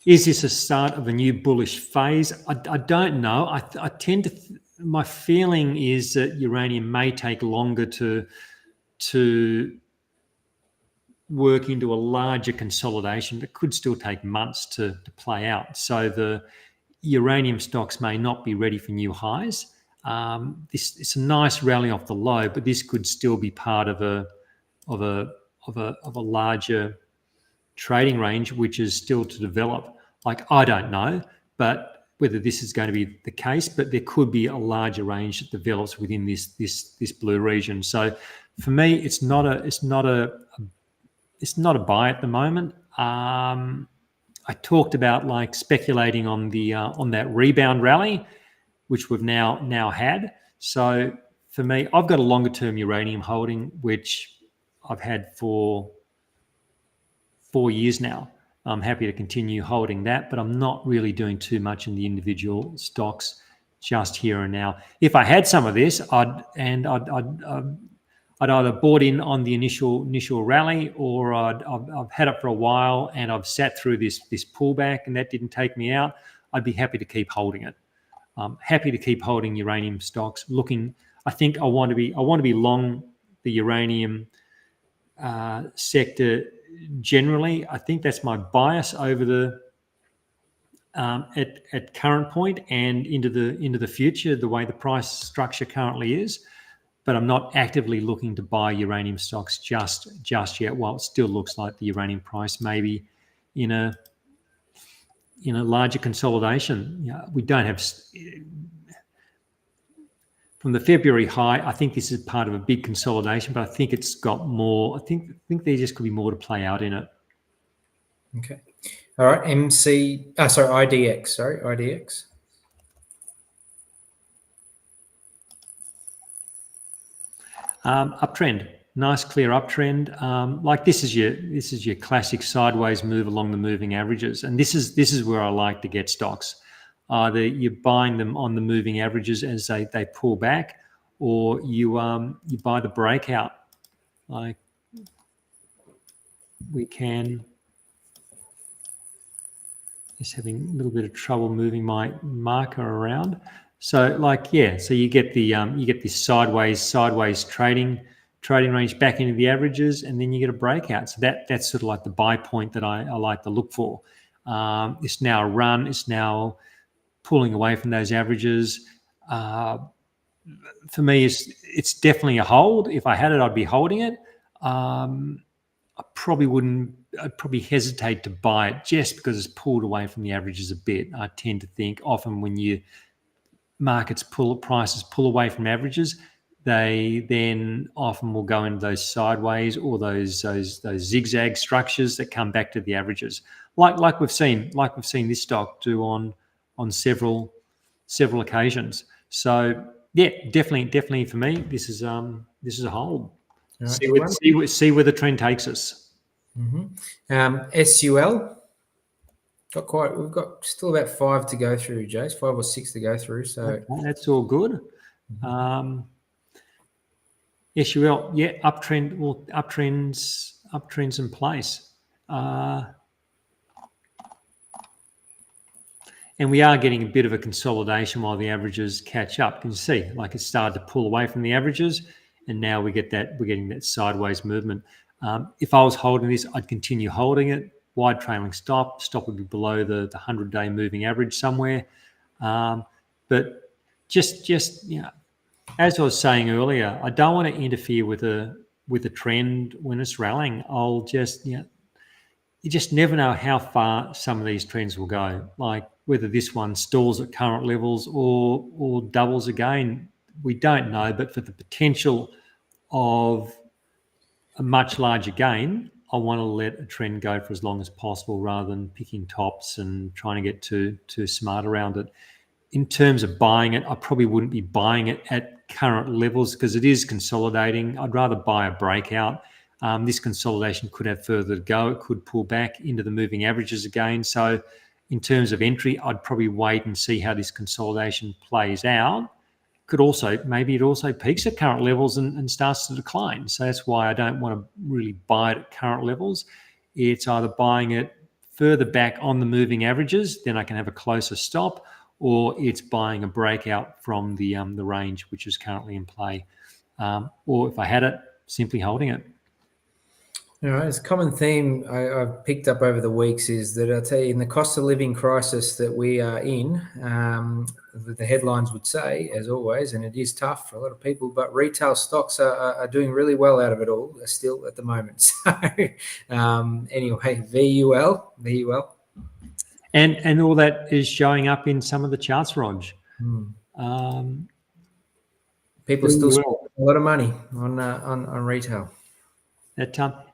is this a start of a new bullish phase? I don't know. I tend to my feeling is that uranium may take longer to work into a larger consolidation that could still take months to play out. So the uranium stocks may not be ready for new highs. It's a nice rally off the low, but this could still be part of a larger trading range, which is still to develop. Like, I don't know, but whether this is going to be the case, but there could be a larger range that develops within this blue region. So for me, it's not a buy at the moment. I talked about like speculating on that rebound rally, which we've now had. So for me, I've got a longer term uranium holding, which I've had for 4 years now. I'm happy to continue holding that, but I'm not really doing too much in the individual stocks just here and now. If I had some of this, I'd either bought in on the initial rally, or I've had it for a while and I've sat through this pullback and that didn't take me out. I'd be happy to keep holding it. Happy to keep holding uranium stocks. I think I want to be long the uranium sector generally. I think that's my bias over the at current point and into the future, the way the price structure currently is. But I'm not actively looking to buy uranium stocks just yet. While it still looks like the uranium price may be in a larger consolidation. We don't have from the February high, I think this is part of a big consolidation, but I think it's got more. I think there just could be more to play out in it. Okay. All right. IDX. Sorry, IDX. Uptrend, nice clear uptrend. Like this is your classic sideways move along the moving averages, and this is where I like to get stocks. Either you're buying them on the moving averages as they pull back, or you buy the breakout. Like we can. Just having a little bit of trouble moving my marker around. So so you get this sideways trading range back into the averages, and then you get a breakout. So that's sort of like the buy point that I like to look for. It's now a run. It's now pulling away from those averages. For me, it's definitely a hold. If I had it, I'd be holding it. I probably wouldn't. I'd probably hesitate to buy it just because it's pulled away from the averages a bit. I tend to think often when prices pull away from averages, they then often will go into those sideways or those zigzag structures that come back to the averages, like we've seen this stock do on several occasions. So yeah, definitely for me, this is a hold. Right, see where the trend takes us. SUL. We've got still about 5 to go through, Jace. 5 or 6 to go through. So okay, that's all good. SUL, yeah, uptrend. Well, uptrends in place. And we are getting a bit of a consolidation while the averages catch up. You can see, like it started to pull away from the averages, and now we're getting that sideways movement. If I was holding this, I'd continue holding it. Wide trailing stop would be below the 100-day moving average somewhere. But just as I was saying earlier, I don't want to interfere with a trend when it's rallying. I'll just you just never know how far some of these trends will go. Like whether this one stalls at current levels or doubles again, we don't know. But for the potential of a much larger gain, I want to let a trend go for as long as possible rather than picking tops and trying to get too smart around it. In terms of buying it, I probably wouldn't be buying it at current levels because it is consolidating. I'd rather buy a breakout. This consolidation could have further to go. It could pull back into the moving averages again. So in terms of entry, I'd probably wait and see how this consolidation plays out. Maybe it also peaks at current levels and starts to decline. So that's why I don't want to really buy it at current levels. It's either buying it further back on the moving averages, then I can have a closer stop, or it's buying a breakout from the range which is currently in play. Or if I had it, simply holding it. All right, it's a common theme I've picked up over the weeks is that I tell you, in the cost of living crisis that we are in, the headlines would say, as always, and it is tough for a lot of people, but retail stocks are doing really well out of it all still at the moment. So anyway, VUL. And all that is showing up in some of the charts, Rog. People still spend a lot of money on retail.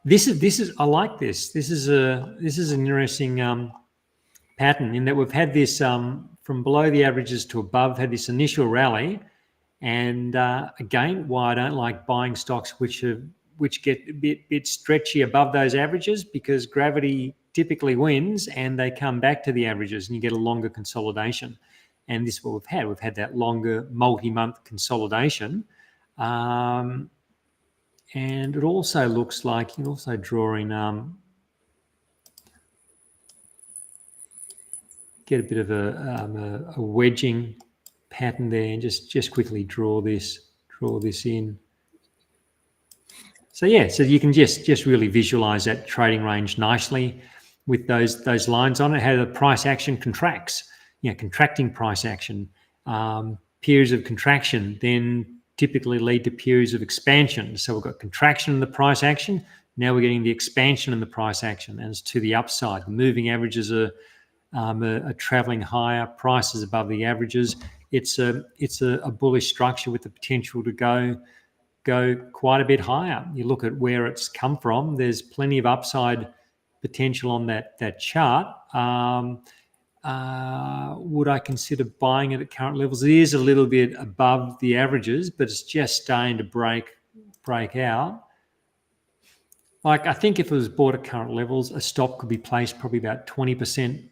This is I like this. This is an interesting pattern in that we've had this from below the averages to above, had this initial rally, and again, why I don't like buying stocks which get a bit stretchy above those averages, because gravity typically wins and they come back to the averages and you get a longer consolidation. And this is what we've had. We've had that longer multi-month consolidation. And it also looks like you can also draw in, get a bit of a wedging pattern there, and just quickly draw this in. So yeah, so you can just really visualize that trading range nicely with those lines on it. How the price action contracts, contracting price action, periods of contraction then typically lead to periods of expansion. So we've got contraction in the price action. Now we're getting the expansion in the price action, and it's to the upside. The moving averages are traveling higher, prices above the averages, it's a bullish structure with the potential to go quite a bit higher. You look at where it's come from. There's plenty of upside potential on that chart. Would I consider buying it at current levels? It is a little bit above the averages, but it's just starting to break out. Like, I think if it was bought at current levels, a stop could be placed probably about 20%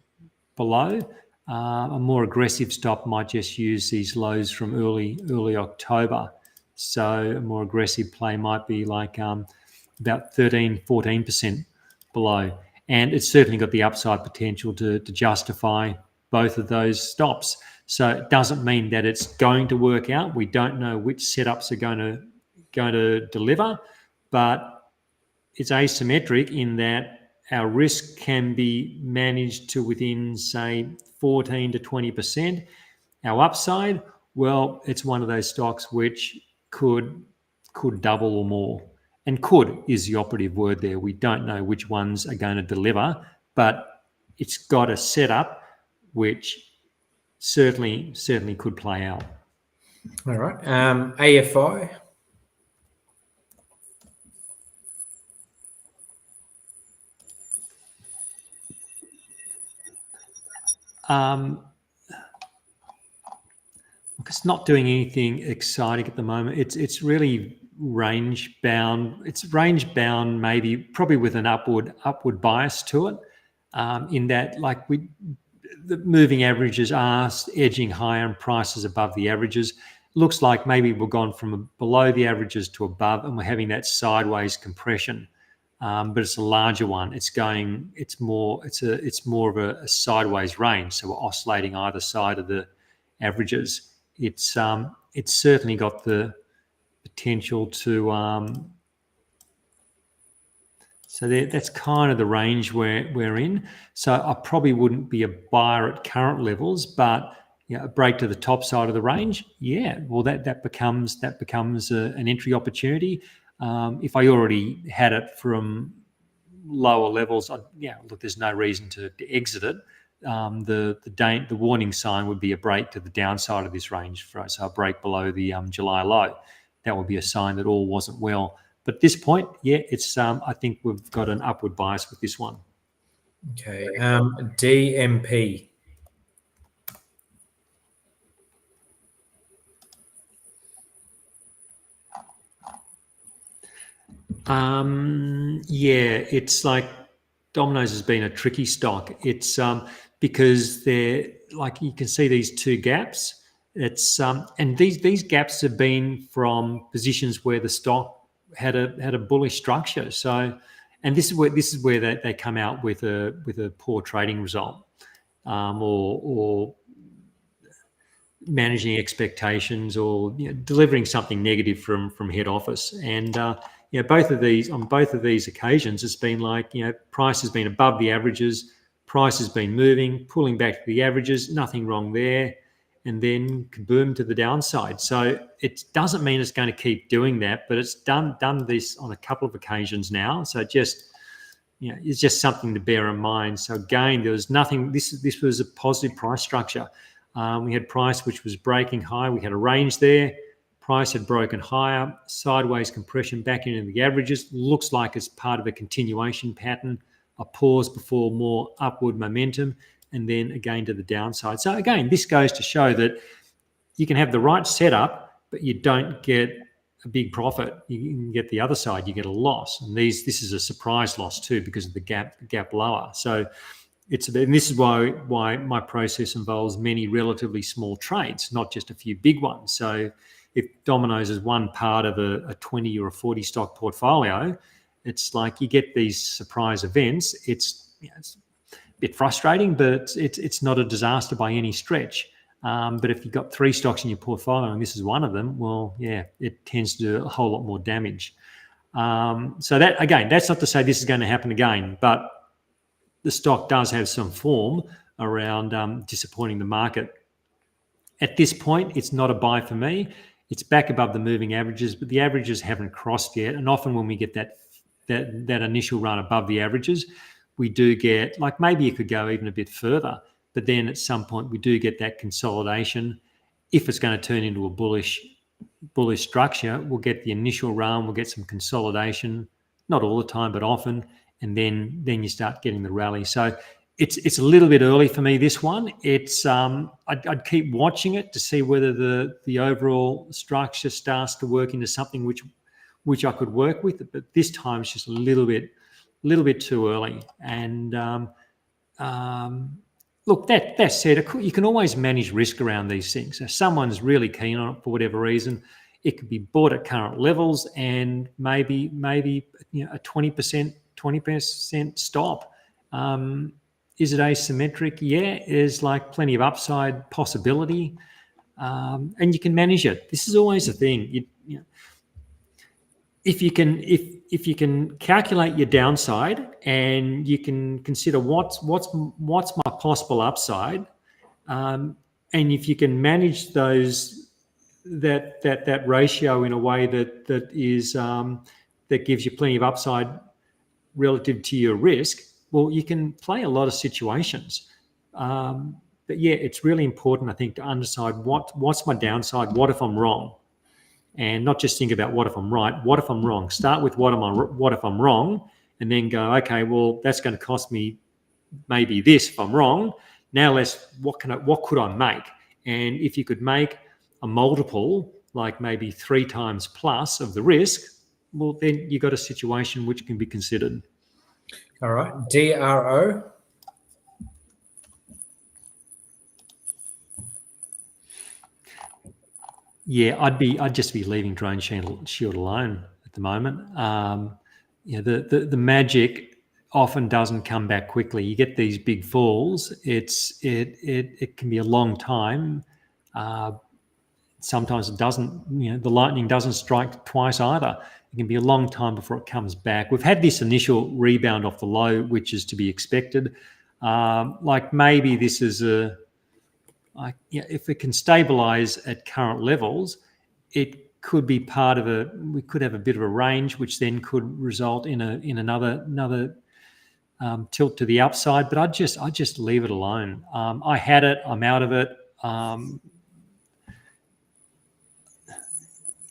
below. A more aggressive stop might just use these lows from early October. So a more aggressive play might be like about 13-14% below. And it's certainly got the upside potential to justify both of those stops. So it doesn't mean that it's going to work out. We don't know which setups are going to deliver, but it's asymmetric in that our risk can be managed to within, say, 14 to 20%. Our upside, well, it's one of those stocks which could double or more. And could is the operative word there. We don't know which ones are going to deliver, but it's got a setup which certainly could play out. All right. AFI. Look, it's not doing anything exciting at the moment. It's really range bound. It's range bound, maybe probably with an upward bias to it. In that, like, the moving averages are edging higher and prices above the averages. Looks like maybe we've gone from below the averages to above, and we're having that sideways compression. But it's a larger one. It's more of a sideways range. So we're oscillating either side of the averages. It's certainly got the potential to. So that's kind of the range we're in. So I probably wouldn't be a buyer at current levels, but a break to the top side of the range, well, that becomes an entry opportunity. If I already had it from lower levels, look, there's no reason to exit it. The warning sign would be a break to the downside of this range, so a break below the July low. That would be a sign that all wasn't well. But at this point, it's I think we've got an upward bias with this one. Okay. DMP. It's like Domino's has been a tricky stock. It's because they're, like, you can see these two gaps. It's and these gaps have been from positions where the stock had a bullish structure. So, and this is where they come out with a poor trading result, or managing expectations, or delivering something negative from head office. And on both of these occasions, it's been like, price has been above the averages, price has been moving, pulling back to the averages, nothing wrong there, and then kaboom to the downside. So it doesn't mean it's going to keep doing that, but it's done this on a couple of occasions now. So it's just something to bear in mind. So again, there was nothing. This was a positive price structure. We had price which was breaking high. We had a range there. Price had broken higher, sideways compression back into the averages. Looks like it's part of a continuation pattern, a pause before more upward momentum, and then again to the downside. So again, this goes to show that you can have the right setup, but you don't get a big profit. You can get the other side, you get a loss. And this is a surprise loss too, because of the gap lower. So and this is why my process involves many relatively small trades, not just a few big ones. So if Domino's is one part of a 20 or a 40 stock portfolio, it's like you get these surprise events. It's a bit frustrating, but it's not a disaster by any stretch. But if you've got 3 stocks in your portfolio and this is one of them, well, it tends to do a whole lot more damage. So that, again, that's not to say this is going to happen again, but the stock does have some form around disappointing the market. At this point, it's not a buy for me. It's back above the moving averages, but the averages haven't crossed yet. And often when we get that initial run above the averages, we do get, like, maybe it could go even a bit further, but then at some point we do get that consolidation. if it's going to turn into a bullish structure, we'll get the initial run, we'll get some consolidation, not all the time, but often, and then you start getting the rally. So it's a little bit early for me, this one. It's I'd keep watching it to see whether the overall structure starts to work into something which I could work with, but this time it's just a little bit too early. And look, that said, you can always manage risk around these things. If someone's really keen on it for whatever reason, it could be bought at current levels and maybe a 20% stop. Is it asymmetric? Yeah, there's like plenty of upside possibility, and you can manage it. This is always the thing. If you can calculate your downside and you can consider what's my possible upside, and if you can manage that ratio in a way that is that gives you plenty of upside relative to your risk, well, you can play a lot of situations. But yeah, it's really important, I think, to understand what's my downside. What if I'm wrong? And not just think about what if I'm right. What if I'm wrong? Start with what if I'm wrong, and then go, okay, well, that's going to cost me maybe this if I'm wrong. Now what could I make? And if you could make a multiple, like maybe 3 times plus of the risk, well, then you got a situation which can be considered. All right, DRO. Yeah, I'd just be leaving Drone Shield alone at the moment. The magic often doesn't come back quickly. You get these big falls. It can be a long time. Sometimes it doesn't. The lightning doesn't strike twice either. It can be a long time before it comes back. We've had this initial rebound off the low, which is to be expected. Like maybe this is if it can stabilize at current levels, it could be part of we could have a bit of a range, which then could result in another tilt to the upside. But I'd just leave it alone. I had it. I'm out of it.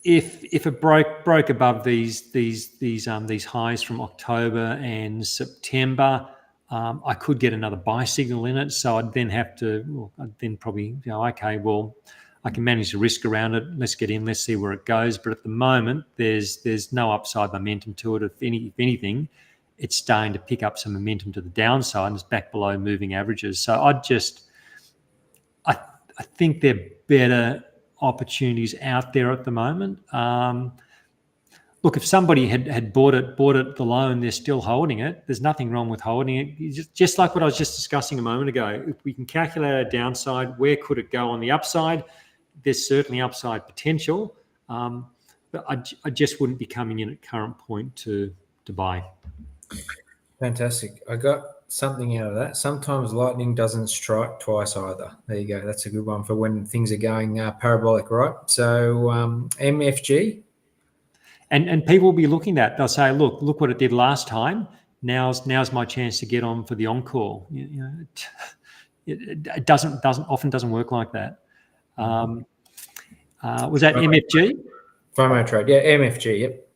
If it broke above these highs from October and September, I could get another buy signal in it. So I'd then probably go, okay, well, I can manage the risk around it. Let's get in. Let's see where it goes. But at the moment, there's no upside momentum to it. If anything, it's starting to pick up some momentum to the downside and it's back below moving averages. So I think there are better opportunities out there at the moment. Look, if somebody had bought it the low and they're still holding it, there's nothing wrong with holding it. Just like what I was just discussing a moment ago, if we can calculate our downside, where could it go on the upside? There's certainly upside potential, but I just wouldn't be coming in at current point to buy. Fantastic. I got something out of that. Sometimes lightning doesn't strike twice either. There you go. That's a good one for when things are going parabolic, right? So MFG. And people will be looking at that. They'll say, look what it did last time. Now's my chance to get on for the encore. It often doesn't work like that. Was that MFG? FOMO trade. Yeah, MFG, yep.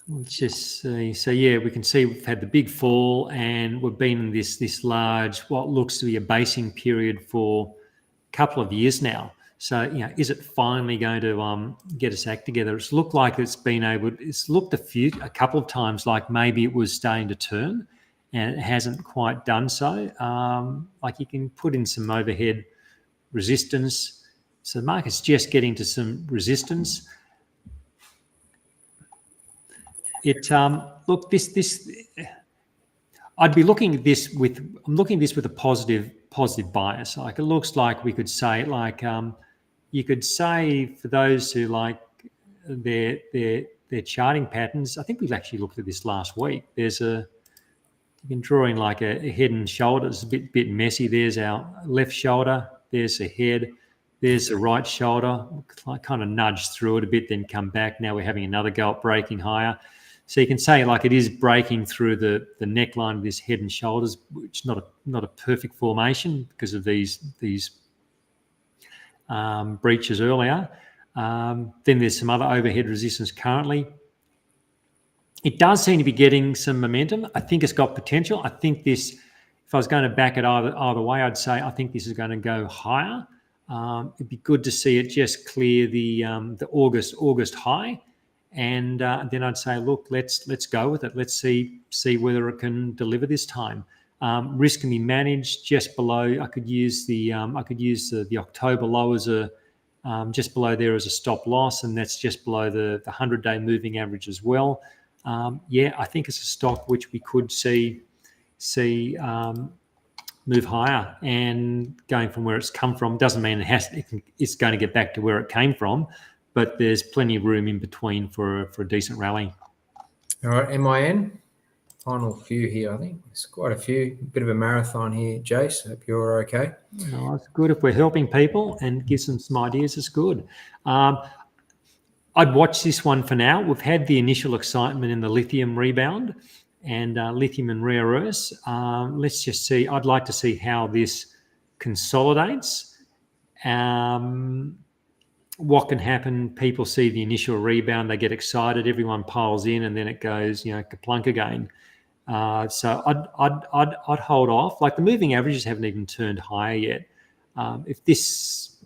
Let's just see. So yeah, we can see we've had the big fall and we've been in this large, what looks to be a basing period for a couple of years now. So, is it finally going to get its act together? It's looked like it's looked a couple of times like maybe it was starting to turn and it hasn't quite done so. Like you can put in some overhead resistance. So the market's just getting to some resistance. Look, this. I'd be looking at this with a positive bias. Like it looks like we could say, like you could say for those who like their charting patterns. I think we've actually looked at this last week. You can draw in like a head and shoulders. It's a bit messy. There's our left shoulder. There's the head. There's the right shoulder. Kind of nudged through it a bit, then come back. Now we're having another go at breaking higher. So you can say like it is breaking through the neckline of this head and shoulders, which is not a perfect formation because of these breaches earlier. Then there's some other overhead resistance currently. It does seem to be getting some momentum. I think it's got potential. I think this, if I was going to back it either way, I'd say I think this is going to go higher. It'd be good to see it just clear the August high, and then I'd say, look, let's go with it. Let's see whether it can deliver this time. Risk can be managed just below. I could use the October low as a just below there as a stop loss, and that's just below the 100-day moving average as well. I think it's a stock which we could see move higher, and going from where it's come from doesn't mean it's going to get back to where it came from, but there's plenty of room in between for a decent rally. All right, MIN, final few here. I think there's quite a few, bit of a marathon here, Jace. Hope you're okay. No, it's good if we're helping people and gives them some ideas. It's good. I'd watch this one for now. We've had the initial excitement in the lithium rebound and lithium and rare earths. Let's just see. I'd like to see how this consolidates. What can happen? People see the initial rebound, they get excited, everyone piles in, and then it goes, kaplunk again. So I'd hold off. Like the moving averages haven't even turned higher yet. If this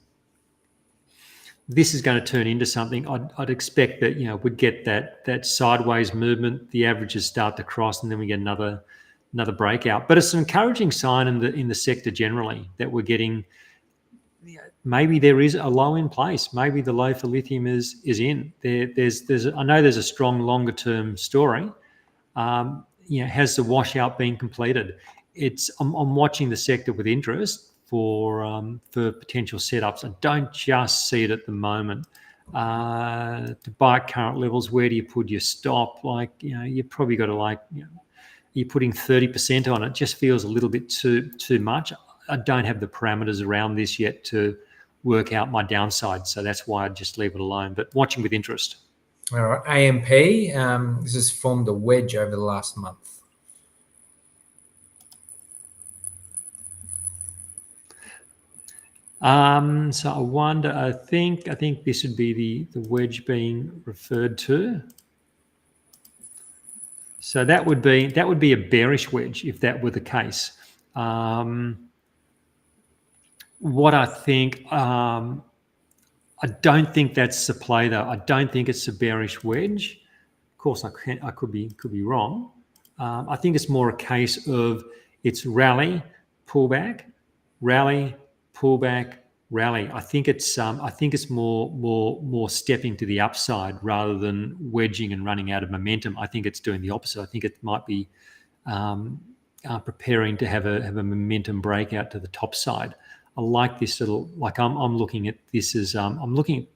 is going to turn into something, I'd expect that we'd get that sideways movement, the averages start to cross, and then we get another breakout. But it's an encouraging sign in the sector generally that we're getting. Maybe there is a low in place. Maybe the low for lithium is in. I know there's a strong longer term story. Has the washout been completed? I'm watching the sector with interest for potential setups. I don't just see it at the moment. To buy at current levels, where do you put your stop? You probably got to you're putting 30% on it. Just feels a little bit too much. I don't have the parameters around this yet to work out my downside, so that's why I'd just leave it alone. But watching with interest. All right, AMP. This has formed a wedge over the last month. So I wonder. I think this would be the wedge being referred to. So that would be a bearish wedge if that were the case. What I think, I don't think that's the play though. I don't think it's a bearish wedge. Of course, I could be wrong. I think it's more a case of it's rally, pullback, rally, pullback, rally. I think it's more stepping to the upside rather than wedging and running out of momentum. I think it's doing the opposite. I think it might be preparing to have a momentum breakout to the top side. I like this little, I'm looking at this as I'm looking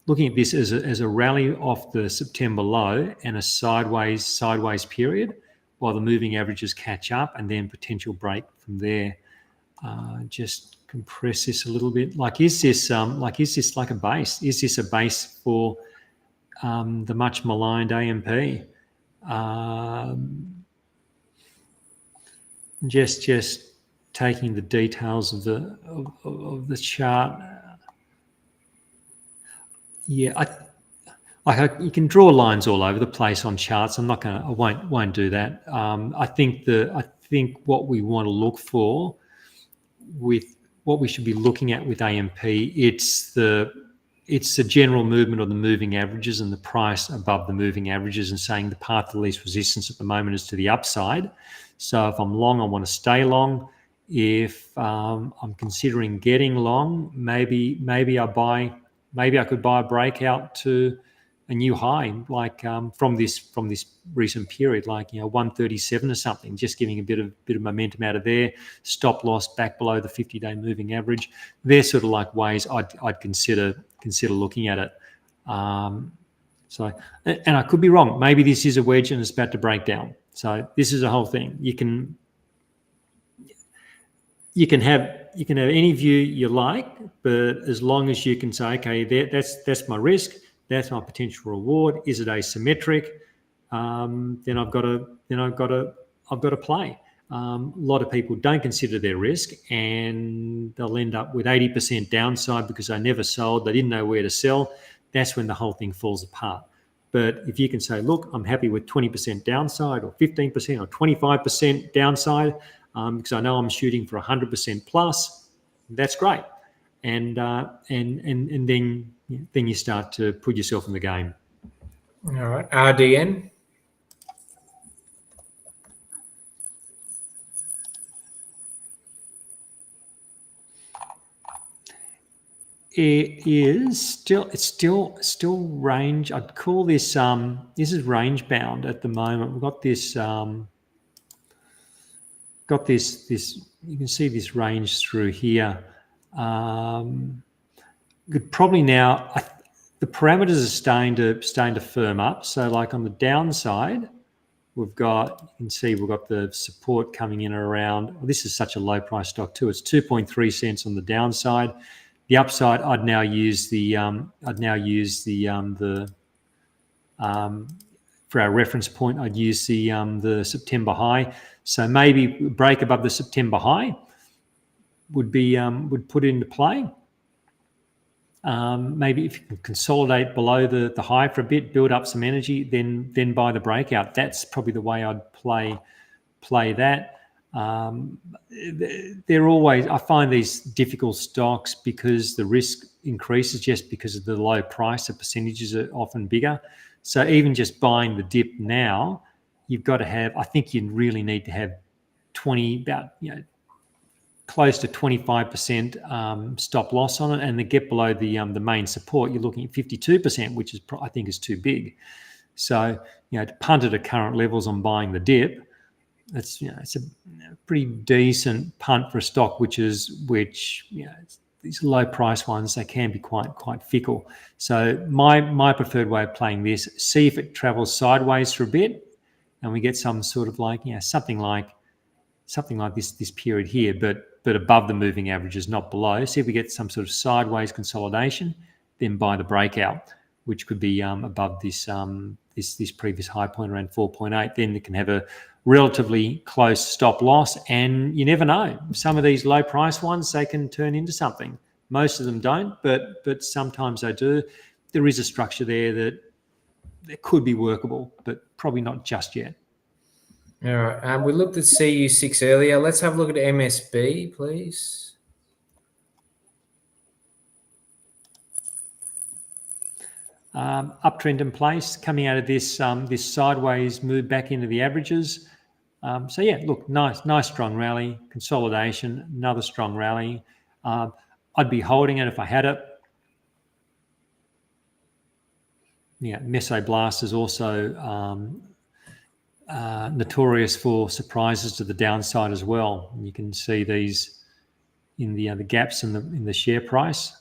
at this as a rally off the September low and a sideways period while the moving averages catch up, and then potential break from there. Just compress this a little bit. Is this like a base? Is this a base for the much maligned AMP? Just taking the details of the chart. Yeah, you can draw lines all over the place on charts. I won't do that. I think what we want to look for with what we should be looking at with AMP, it's the general movement of the moving averages and the price above the moving averages, and saying the path of least resistance at the moment is to the upside. So if I'm long, I want to stay long. If I'm considering getting long, maybe I could buy a breakout to a new high, from this recent period, 137 or something, just giving a bit of momentum out of there. Stop loss back below the 50-day moving average. They're sort of like ways I'd consider looking at it. So, and I could be wrong. Maybe this is a wedge and it's about to break down. So this is a whole thing. You can have any view you like, but as long as you can say, okay, that's my risk, that's my potential reward. Is it asymmetric? then I've got to play. A lot of people don't consider their risk, and they'll end up with 80% downside because they never sold. They didn't know where to sell. That's when the whole thing falls apart. But if you can say, look, I'm happy with 20% downside or 15% or 25% downside because I know I'm shooting for 100% plus, that's great. And then you start to put yourself in the game. All right, RDN. It's still range. I'd call this this is range bound at the moment. We've got this you can see this range through here. Probably now the parameters are starting to firm up. So like on the downside, you can see we've got the support coming in around. Well, this is such a low price stock too. It's 2.3 cents on the downside. The upside, I'd now use for our reference point, I'd use the September high. So maybe break above the September high would put it into play. Maybe if you can consolidate below the high for a bit, build up some energy, then buy the breakout. That's probably the way I'd play that. They're always, I find these difficult stocks because the risk increases just because of the low price. The percentages are often bigger. So even just buying the dip now, you've got to have, I think you really need to have close to 25% stop loss on it, and to get below the main support, you're looking at 52%, which is I think is too big. So to punt it at current levels on buying the dip, it's a pretty decent punt for a stock which these low price ones, they can be quite fickle. So my preferred way of playing this, see if it travels sideways for a bit, and we get some sort of something like this period here, but above the moving averages, not below. See if we get some sort of sideways consolidation, then buy the breakout, which could be above this previous high point around 4.8. Then it can have a relatively close stop loss, and you never know. Some of these low price ones, they can turn into something. Most of them don't, but sometimes they do. There is a structure there that could be workable, but probably not just yet. All right. We looked at CU6 earlier. Let's have a look at MSB, please. Uptrend in place, coming out of this sideways move back into the averages. So yeah, look, nice strong rally, consolidation, another strong rally. I'd be holding it if I had it. Yeah, Mesoblast is also notorious for surprises to the downside as well. And you can see these in the gaps in the share price.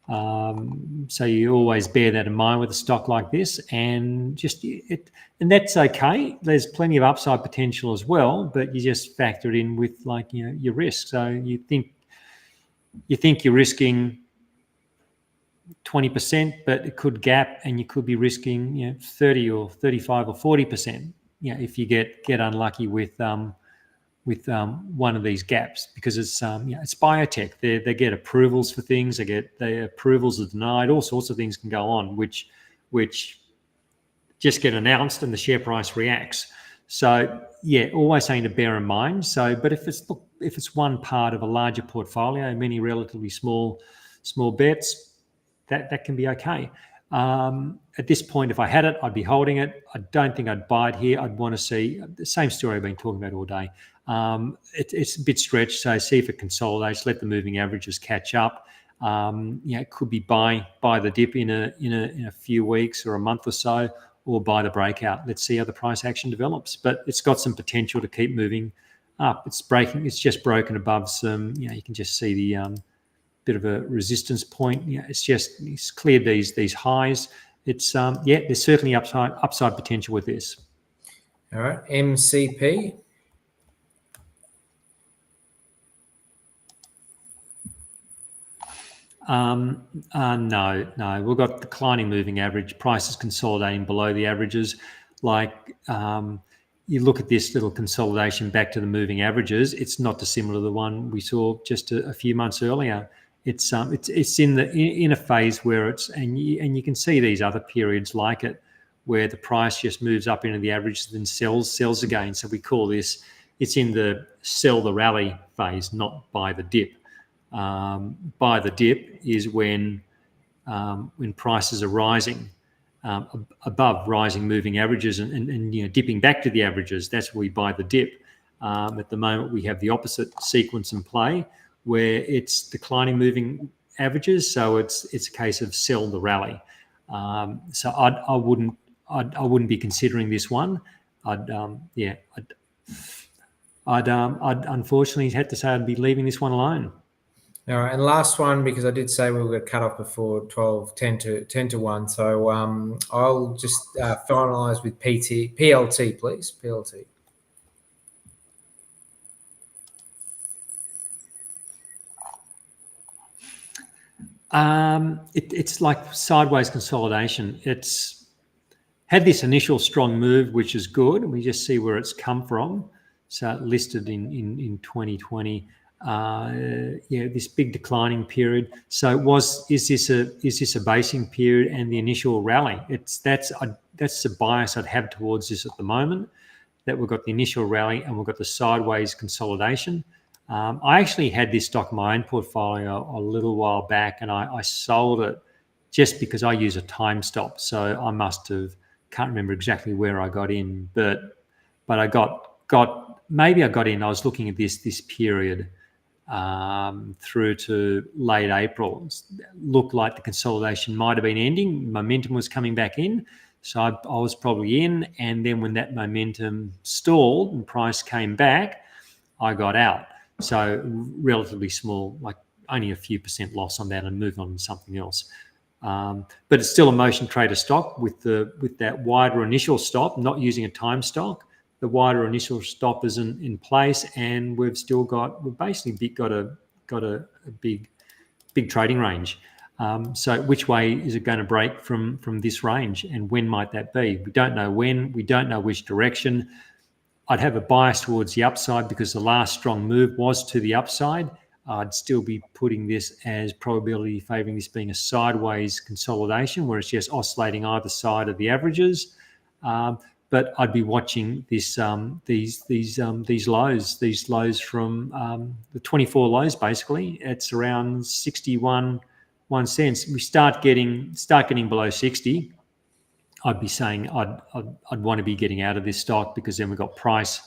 So you always bear that in mind with a stock like this, and and that's okay. There's plenty of upside potential as well, but you just factor it in with your risk. So you think you're risking 20%, but it could gap, and you could be risking 30 or 35 or 40%. If you get unlucky with one of these gaps, because it's biotech. They get approvals for things. Their approvals are denied. All sorts of things can go on, which just get announced and the share price reacts. So always saying to bear in mind. So, but if it's one part of a larger portfolio, many relatively small bets, that can be okay. At this point, if I had it, I'd be holding it. I don't think I'd buy it here. I'd want to see the same story I've been talking about all day. It's a bit stretched, so see if it consolidates. Let the moving averages catch up. It could be buy the dip in a few weeks or a month or so, or buy the breakout. Let's see how the price action develops. But it's got some potential to keep moving up. It's just broken above some. You can just see the bit of a resistance point. It's cleared these highs. It's there's certainly upside potential with this. All right, MCP. No. We've got declining moving average. Prices consolidating below the averages. like you look at this little consolidation back to the moving averages, it's not dissimilar to the one we saw just a few months earlier. It's in a phase where it's and you can see these other periods like it, where the price just moves up into the averages and sells again. So we call this, it's in the sell the rally phase, not buy the dip. Buy the dip is when prices are rising above rising moving averages and dipping back to the averages. That's where we buy the dip. At the moment, we have the opposite sequence in play, where it's declining moving averages. So it's a case of sell the rally. So I wouldn't be considering this one. I'd unfortunately had to say I'd be leaving this one alone. All right, and last one, because I did say we were going to cut off before 10 to 1. So I'll just finalise with PLT, please. PLT. It's like sideways consolidation. It's had this initial strong move, which is good. We just see where it's come from. So it listed in 2020. This big declining period. So is this a basing period and the initial rally? That's the bias I'd have towards this at the moment. That we've got the initial rally and we've got the sideways consolidation. I actually had this stock in my own portfolio a little while back, and I sold it just because I use a time stop. So I can't remember exactly where I got in, but I got maybe I got in. I was looking at this period through to late April. It looked like the consolidation might have been ending. Momentum was coming back in. So I was probably in. And then when that momentum stalled and price came back, I got out. So relatively small, like only a few % loss on that, and moved on to something else. But it's still a motion trader stock with that wider initial stop, not using a time stock. The wider initial stop is in place, and we've basically got a big trading range. So which way is it going to break from this range, and when might that be? We don't know when. We don't know which direction. I'd have a bias towards the upside because the last strong move was to the upside. I'd still be putting this as probability favouring this being a sideways consolidation, where it's just oscillating either side of the averages. But I'd be watching these lows from the 24 lows. Basically, it's around 61 cents. We start getting below 60. I'd be saying I'd want to be getting out of this stock, because then we've got price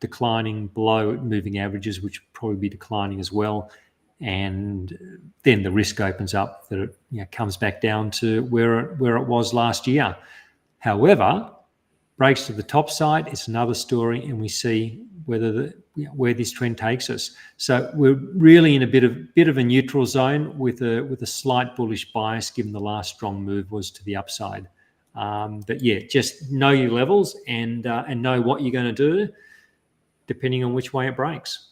declining below moving averages, which would probably be declining as well, and then the risk opens up that it comes back down to where it was last year. However, breaks to the top side, it's another story, and we see where this trend takes us. So we're really in a bit of a neutral zone with a slight bullish bias, given the last strong move was to the upside. But yeah, just know your levels and know what you're going to do, depending on which way it breaks.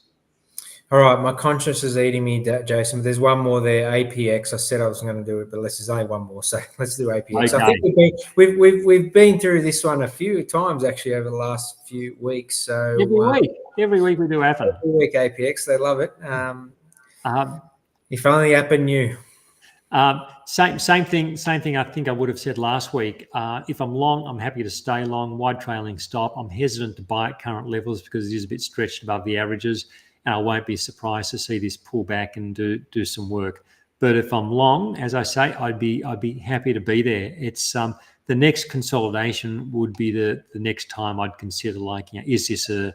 All right, my conscience is eating me, Jason. But there's one more there, APX. I said I was going to do it, but there's only one more, so let's do APX. Okay. I think we've been through this one a few times actually over the last few weeks. So every week we do happen. Every week APX, they love it. If only Apple knew. Same thing. I think I would have said last week. If I'm long, I'm happy to stay long. Wide trailing stop. I'm hesitant to buy at current levels because it is a bit stretched above the averages. And I won't be surprised to see this pull back and do some work. But if I'm long, as I say, I'd be happy to be there. It's the next consolidation would be the next time I'd consider, is this a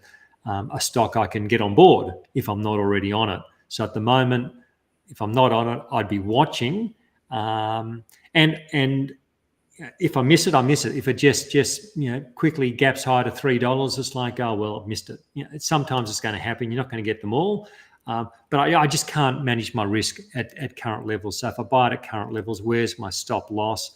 stock I can get on board if I'm not already on it? So at the moment, if I'm not on it, I'd be watching. And if I miss it, I miss it. If it just quickly gaps high to $3, it's like, oh well, I've missed it. Sometimes it's going to happen. You're not going to get them all, but I just can't manage my risk at current levels. So if I buy it at current levels, where's my stop loss?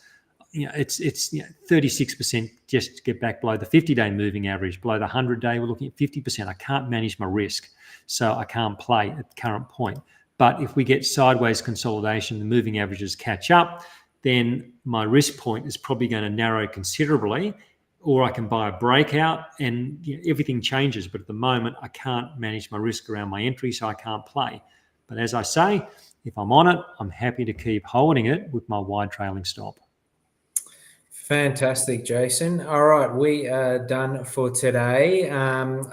It's 36% just to get back below the 50-day moving average. Below the 100-day, we're looking at 50%. I can't manage my risk, so I can't play at the current point. But if we get sideways consolidation, the moving averages catch up, then my risk point is probably going to narrow considerably, or I can buy a breakout, and everything changes. But at the moment, I can't manage my risk around my entry, so I can't play. But as I say, if I'm on it, I'm happy to keep holding it with my wide trailing stop. Fantastic, Jason. All right, we are done for today.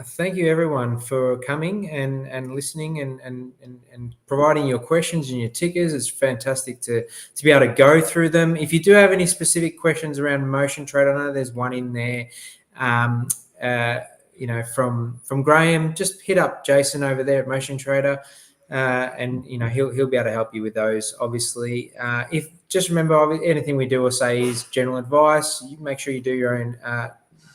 Thank you, everyone, for coming and listening and providing your questions and your tickers. It's fantastic to be able to go through them. If you do have any specific questions around Motion Trade, I know there's one in there. From Graham, just hit up Jason over there at Motion Trader. And he'll be able to help you with those. Obviously, if just remember, anything we do or say is general advice. You make sure you do your own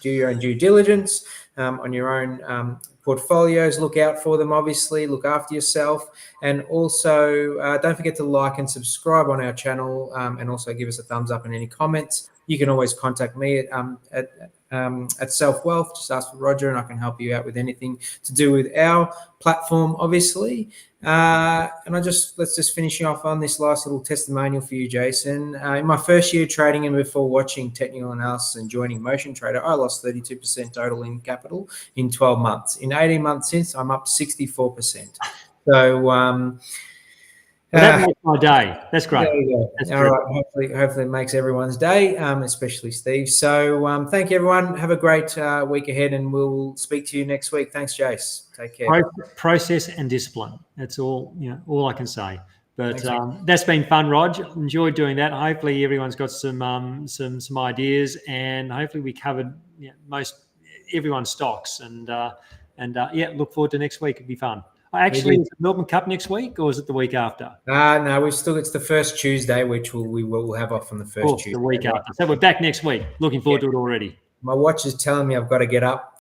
due diligence on your own portfolios. Look out for them. Obviously, look after yourself, and also don't forget to like and subscribe on our channel, and also give us a thumbs up and any comments. You can always contact me at Selfwealth. Just ask for Roger, and I can help you out with anything to do with our platform, obviously. And let's just finish off on this last little testimonial for you, Jason. In my first year trading and before watching technical analysis and joining Motion Trader, I lost 32% total in capital in 12 months. In 18 months since, I'm up 64%. So that makes my day. That's great. There you go. That's all right. Hopefully it makes everyone's day, especially Steve. So thank you, everyone. Have a great week ahead, and we'll speak to you next week. Thanks, Jace. Take care. Process and discipline. That's all. All I can say. But that's been fun, Rog. Enjoyed doing that. Hopefully everyone's got some ideas, and hopefully we covered most everyone's stocks. And look forward to next week. It'll be fun. Actually, is it Melbourne Cup next week, or is it the week after? No, it's the first Tuesday, which we will have off on the first Tuesday. The week after. So we're back next week. Looking forward to it already. My watch is telling me I've got to get up.